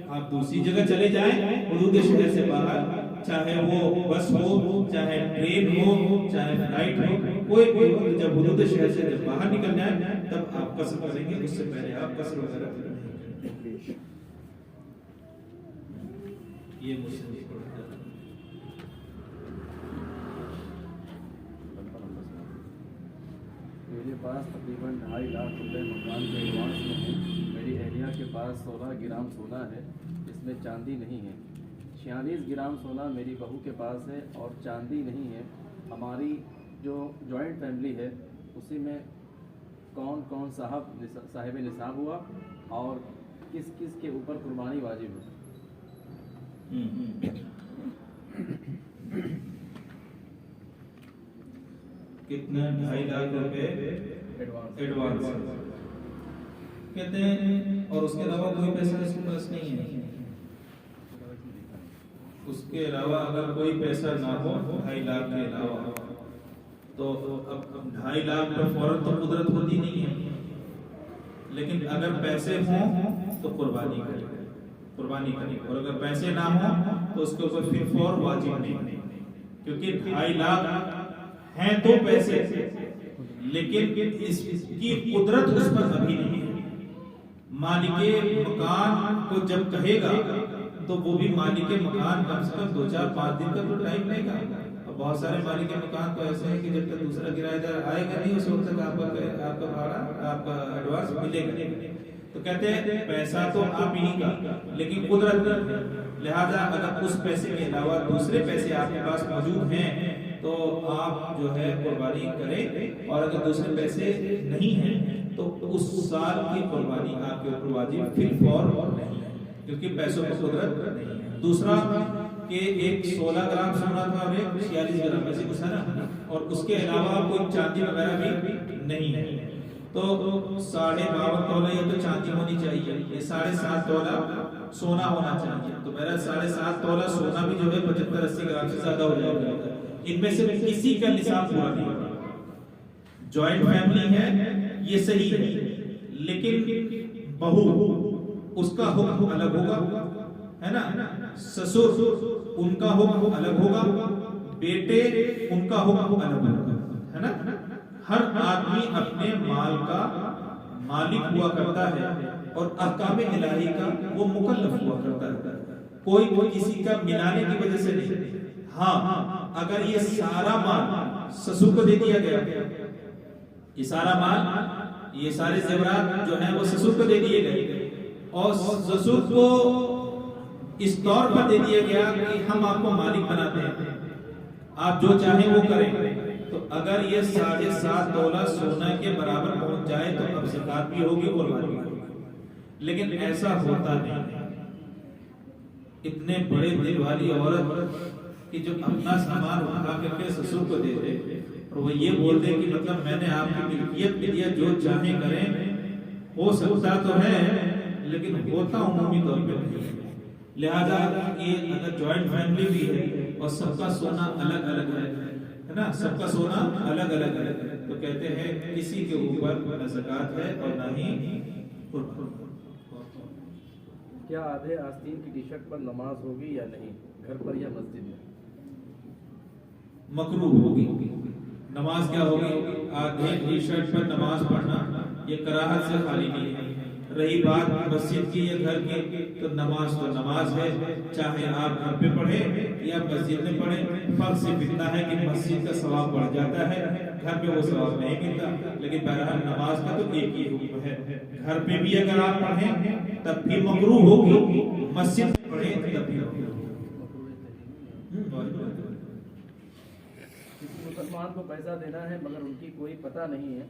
آپ دوسری جگہ چلے جائیں حدود شہر سے باہر، چاہے وہ بس ہو، چاہے ٹرین ہو، چاہے فلائٹ ہو، کوئی بھی ہو، جب حدود شہر سے جب باہر نکل جائیں تب آپ قصر کریں گے، اس سے پہلے آپ قصر وغیرہ نہیں کریں گے۔ یہ مجھ سے نہیں پڑھتا۔ میرے پاس تقریباً 2.5 لاکھ روپے مکان کے ایڈوانس میں ہیں۔ میری اہلیہ کے پاس 16 گرام سونا ہے، اس میں چاندی نہیں ہے۔ 46 گرام سونا میری بہو کے پاس ہے اور چاندی نہیں ہے۔ ہماری جو جوائنٹ فیملی ہے اسی میں کون کون صاحب نصاب ہوا اور کس کس کے اوپر قربانی واجب ہے؟ کتنا 2.5 لاکھ روپے ایڈوانس کہتے ہیں، اور اس کے علاوہ کوئی پیسہ اس کے پاس نہیں ہے۔ اس کے علاوہ اگر کوئی پیسہ نہ ہو 2.5 لاکھ کے علاوہ تو اب 2.5 لاکھ پر فوراً تو قدرت ہوتی نہیں ہے، لیکن اگر پیسے ہوں تو قربانی کرے، اور اگر پیسے نہ ہوں تو اس کے اوپر پھر فور واجب نہیں، کیونکہ 2.5 لاکھ ہیں تو پیسے، لیکن اس کی قدرت اس پر ابھی نہیں ہے۔ مالک مکان کو جب کہے گا تو وہ بھی مالک مکان کم سے کم 2-4-5 دن کا تو ٹائم لے گا، اور بہت سارے مالک مکان تو ایسے ہیں کہ جب تک دوسرا کرایہ دار آئے گا نہیں اس وقت تک آپ کا بھاڑا، آپ کا ایڈوانس ملے گا۔ تو کہتے ہیں پیسہ تو آپ ہی کا، لیکن قدرت نہیں، لہذا اگر اس پیسے کے علاوہ دوسرے پیسے آپ کے پاس موجود ہیں تو آپ جو ہے قربانی کریں، اور اگر دوسرے پیسے نہیں ہیں تو اس سال کی قربانی آپ کے اوپر واجب پھر فور نہیں ہے، کیونکہ پیسوں پر قدرت نہیں ہے۔ دوسرا کہ ایک 16 گرام سونا تھا اور ایک 46 گرام ایسے کچھ ہے نا، اور اس کے علاوہ کوئی چاندی وغیرہ بھی نہیں ہے، تو 52.5 تولہ یہ تو چاندی ہونی چاہیے، یہ 7.5 تولہ سونا ہونا چاہیے، تو میرا 7.5 تولہ سونا بھی جو ہے 75-80 گرام سے زیادہ ہو جائے گا۔ ان میں سے کسی کا نصاب پورا نہیں ہوگا۔ جوائنٹ فیملی ہے یہ صحیح ہے، لیکن بہو اس کا حکم الگ ہوگا، ہے نا، سسر ان کا حکم الگ ہوگا، بیٹے ان کا حکم الگ ہوگا، ہے نا۔ ہر آدمی اپنے مال کا مالک ہوا کرتا ہے اور احکام الہی کا وہ مکلف ہوا کرتا ہے، کوئی کسی کا ملانے کی وجہ سے نہیں۔ ہاں اگر یہ سارا مال سسر کو دے دیا گیا، یہ سارا مال، یہ سارے زیورات جو ہیں وہ سسر کو دے دیے گئے، اور سسر کو اس طور پر دے دیا گیا کہ ہم آپ کو مالک بناتے ہیں، آپ جو چاہیں وہ کریں۔ تو اگر یہ 7.5 تولہ سونا کے برابر پہنچ جائے تو اب زکات بھی ہوگی قربانی بھی ہوگی، لیکن ایسا ہوتا نہیں۔ اتنے بڑے دل والی عورت کہ جو اپنا سامان اٹھا کر کے سسر کو دے دے اور وہ یہ بول دے کہ مطلب میں نے آپ کی ملکیت کے لیے جو چاہیں کریں، ہو سکتا تو ہے لیکن ہوتا عمومی طور پہ نہیں۔ لہذا یہ اگر جوائنٹ فیملی بھی ہے اور سب کا سونا الگ الگ ہے نا، سب کا سونا الگ الگ ہے، تو کہتے ہیں کسی کے اوپر نہ زکات ہے اور نہ ہی قربان۔ کیا آدھے آستین کی ٹی شرٹ پر نماز ہوگی یا نہیں، گھر پر یا مسجد میں؟ مکروہ ہوگی نماز۔ کیا ہوگی؟ آدھے ٹی شرٹ پر نماز پڑھنا یہ کراہت سے خالی نہیں ہے۔ رہی بات مسجد کی یا گھر کی، تو نماز تو نماز ہے، چاہے آپ گھر پہ پڑھیں یا مسجد میں پڑھیں۔ فرق صرف اتنا ہے کہ مسجد کا ثواب بڑھ جاتا ہے، گھر پہ وہ ثواب نہیں ملتا، لیکن بہرحال نماز کا تو ایک ہی حکم ہے۔ گھر پہ بھی اگر آپ پڑھیں تب بھی مکروہ ہوگی، مسجد میں پڑھیں تب بھی مکروہ ہوگی۔ کسی مسلمان کو پیسہ دینا ہے مگر ان کی کوئی پتہ نہیں ہے،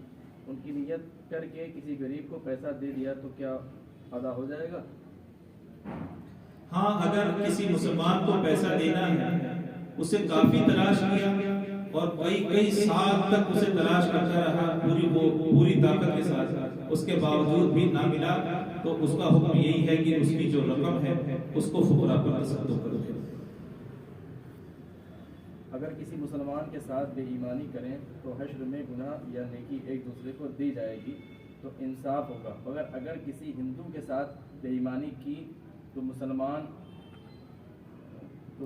ان کی نیت کر کے کسی غریب کو پیسہ دے دیا تو کیا ادا ہو جائے گا؟ ہاں، اگر کسی مسلمان کو پیسہ دینا ہے، اسے کافی تلاش کیا اور کئی سال تک اسے تلاش کرتا رہا پوری طاقت کے ساتھ، اس کے باوجود بھی نہ ملا، تو اس کا حکم یہی ہے کہ اس کی جو رقم ہے اس کو فقراء پر تصدق کرو۔ اگر کسی مسلمان کے ساتھ بے ایمانی کریں تو حشر میں گناہ یا نیکی ایک دوسرے کو دی جائے گی تو انصاف ہوگا، مگر اگر کسی ہندو کے ساتھ بے ایمانی کی تو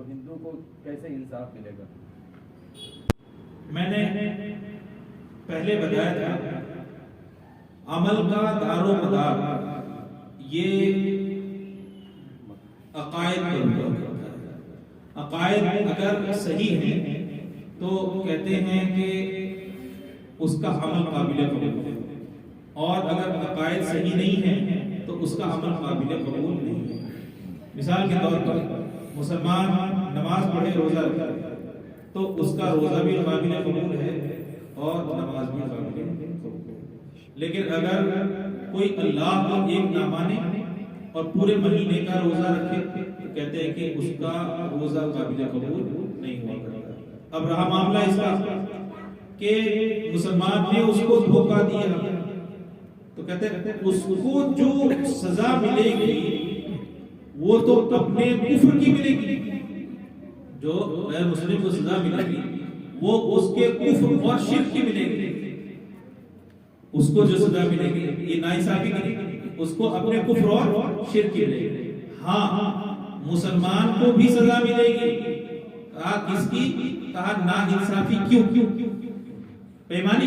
ہندو کو کیسے انصاف ملے گا؟ میں نے پہلے بتایا تھا عمل کا دار و مدار یہ عقائد پر ہوتا ہے۔ عقائد اگر صحیح ہیں تو کہتے ہیں کہ اس کا عمل قابل قبول ہے، اور اگر عقائد صحیح نہیں ہیں تو اس کا عمل قابل قبول نہیں ہے۔ مثال کے طور پر مسلمان نماز پڑھے روزہ رکھے تو اس کا روزہ بھی قابل قبول ہے اور نماز بھی قابل قبول ہے، لیکن اگر کوئی اللہ کو ایک نہ مانے اور پورے مہینے کا روزہ رکھے تو کہتے ہیں کہ اس کا روزہ قابل قبول نہیں ہوا کرتا۔ اب رہا معاملہ اس کا کہ مسلمان نے اس کو دھوکہ دیا تو کہتے ہیں اس کو جو سزا ملے گی وہ تو اپنے کفر کی ملے گی، جو غیر مسلم کو سزا ملے گی وہ اس کے کفر اور شرک کی ملے گی۔ اس کو جو سزا ملے گی یہ ناانصافی کی، اس کو اپنے کفر اور شرک کی ملے گی۔ ہاں، مسلمان کو بھی سزا ملے گی۔ کہا کس کی؟ کہا ناانصافی کیوں؟ بےایمانی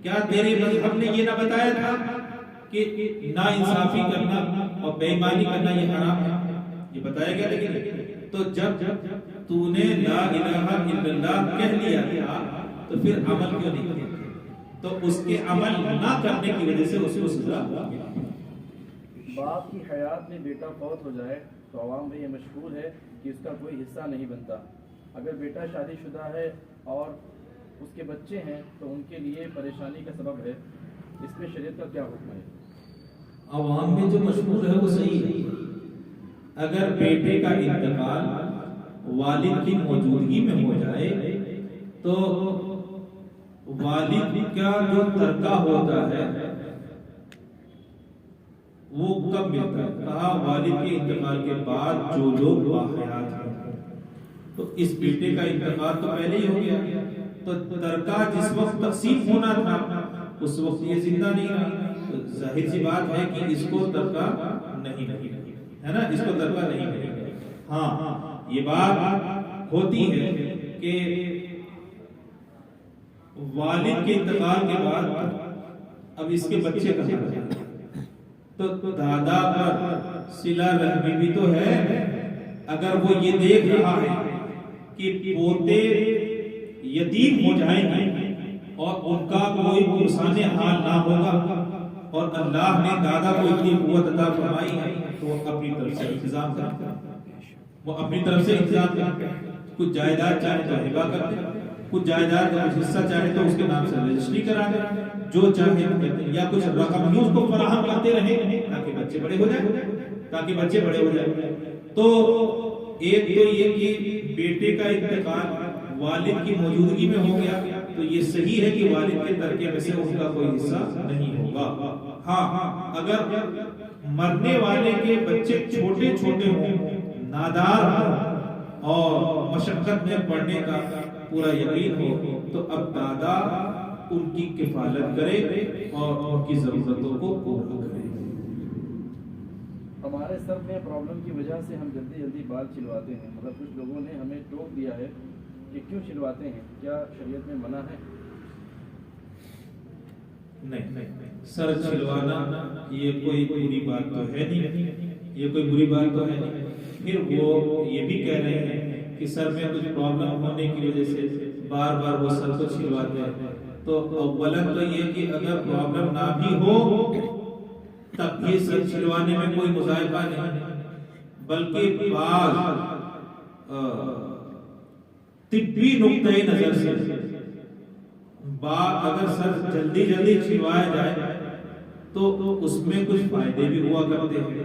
کیا تیرے مذہب نے یہ نہ بتایا تھا کہ ناانصافی کرنا اور بے ایمانی کرنا یہ حرام ہے؟ یہ بتایا گیا، لیکن تو جب تو نے لا الہ الا اللہ کہہ لیا تھا تو پھر عمل کیوں نہیں کیا؟ تو اس کے عمل نہ کرنے کی وجہ سے اس کو سزا ہوگی۔ باپ کی حیات میں بیٹا فوت ہو جائے تو عوام میں یہ مشہور ہے کہ اس کا کوئی حصہ نہیں بنتا۔ اگر بیٹا شادی شدہ ہے اور اس کے بچے ہیں تو ان کے لیے پریشانی کا سبب ہے، اس میں شریعت کا کیا حکم ہے؟ عوام میں جو مشہور ہے وہ صحیح ہے۔ اگر بیٹے کا انتقال والد کی موجودگی میں ہو جائے تو والد کا جو ترکہ ہوتا ہے وہ کب ملتا ہے؟ کہا والد کے انتقال کے بعد جو لوگ باحیات ہیں، تو اس بیٹے کا انتقال تو پہلے ہی ہو گیا، تو ترکہ جس وقت تقسیم ہونا تھا اس وقت یہ زندہ نہیں رہا، تو ظاہر سی بات ہے کہ اس کو ترکہ نہیں ہے نا، اس کو ترکہ نہیں۔ ہاں، یہ بات ہوتی ہے کہ والد کے انتقال کے بعد اب اس کے بچے کہاں رہے، تو دادا پر صلہ رحمی بھی تو ہے۔ اگر وہ یہ دیکھ رہا ہے کہ پوتے یتیم ہو جائیں گے اور ان کا کوئی پرسان حال نہ ہوگا اور اللہ نے دادا کو اتنی قوت عطا فرمائی ہے تو وہ اپنی طرف سے انتظام کرتا ہے۔ وہ اپنی طرف سے انتظام کرتے ہیں، کچھ جائیداد چاہے تو ہبہ کرتے ہیں، کچھ جائیداد کا کچھ حصہ چاہے تو اس کے نام سے رجسٹری کرا دیں، جو چاہے یا کچھ رقم ہی اس کو فراہم کرتے رہے تاکہ بچے بڑے ہو جائیں، تو ایک تو یہ کہ بیٹے کا انتقال والد کی موجودگی میں ہو گیا تو یہ صحیح ہے کہ والد کے ترکے میں سے اس کا کوئی حصہ نہیں ہوگا۔ ہاں اگر مرنے والے کے بچے چھوٹے چھوٹے ہوں، نادار ہوں اور مشقت میں پڑھنے کا پورا یقین ہو تو اب دادا ان کی کفالت کرے اور ان کی ضرورتوں کو پورا کرے۔ ہمارے سر میں پرابلم کی وجہ سے ہم جلدی بال چھلواتے ہیں، مگر کچھ لوگوں نے ہمیں ٹوک دیا ہے کہ کیوں چھلواتے ہیں، کیا شریعت میں منع ہے؟ نہیں، سر چھلوانا یہ کوئی بری بات تو ہے نہیں، پھر وہ یہ بھی کہہ رہے ہیں کہ سر میں کچھ پرابلم ہونے کی وجہ سے بار بار وہ سر کو چھلواتے ہیں، تو اولاً تو یہ کہ اگر پرابلم نہ بھی ہو تب بھی سر چھلوانے میں کوئی مذائقہ نہیں، بلکہ بعض طبی نقطۂ نظر سے اگر سر جلدی چھلوایا جائے تو اس میں کچھ فائدے بھی ہوا کرتے ہیں،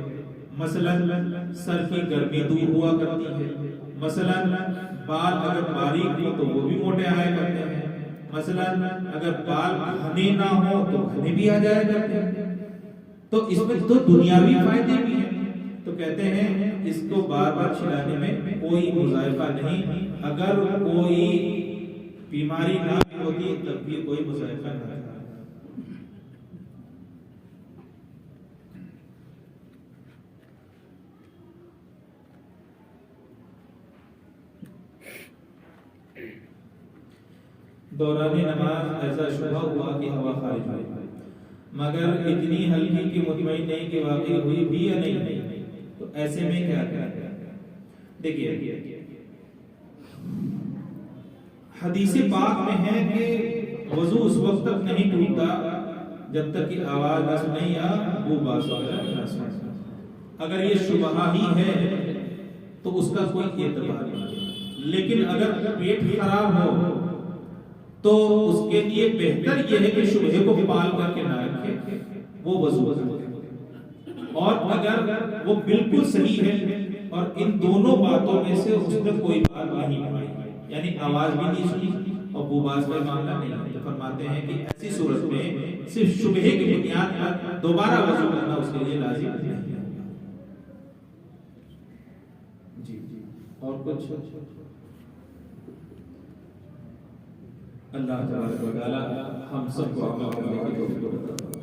مثلا سر کی گرمی دور ہوا کرتی ہے، مثلا بال اگر باریک ہو تو وہ بھی موٹے آیا کرتے ہیں، مثلا اگر بال گھنے نہ ہو تو گھنے بھی آ جایا کرتے ہیں، تو اس میں تو دنیاوی فائدے بھی ہیں، تو کہتے ہیں اس کو بار بار چھلانے میں کوئی مذائقہ نہیں، اگر کوئی بیماری نہ بھی ہوتی تب بھی کوئی مذائقہ نہ ہے۔ دوران نماز ایسا شبہ ہوا کہ ہوا خارج ہوئی، مگر اتنی ہلکی کہ مطمئن نہیں کہ واقعی ہوئی بھی یا نہیں، تو ایسے میں کیا کریں؟ دیکھیے حدیث پاک میں ہے کہ وضو اس وقت تک نہیں ٹوٹتا جب تک کہ آواز نہ سنے یا بو باس نہ سنے۔ اگر یہ شبہ ہی ہے تو اس کا کوئی اعتبار نہیں، لیکن اگر پیٹ خراب ہو تو اس کے لیے بہتر یہ ہے کہ شبہے کو پال کر کے نہ رکھے، وہ وضو کرے، اور اگر وہ بالکل صحیح ہے اور ان دونوں باتوں میں سے اس نے کوئی بات نہیں پائی، یعنی آواز بھی نہیں سنی اور بوباس کا معاملہ نہیں ہے، تو فرماتے ہیں کہ ایسی صورت میں صرف شبہے کی بنیاد پر دوبارہ وضو کرنا اس کے لیے لازم نہیں ہے۔ جی اور کچھ؟ اللہ تعالیٰ ہم سب کو عمل کرنے کی توفیق عطا فرمائے۔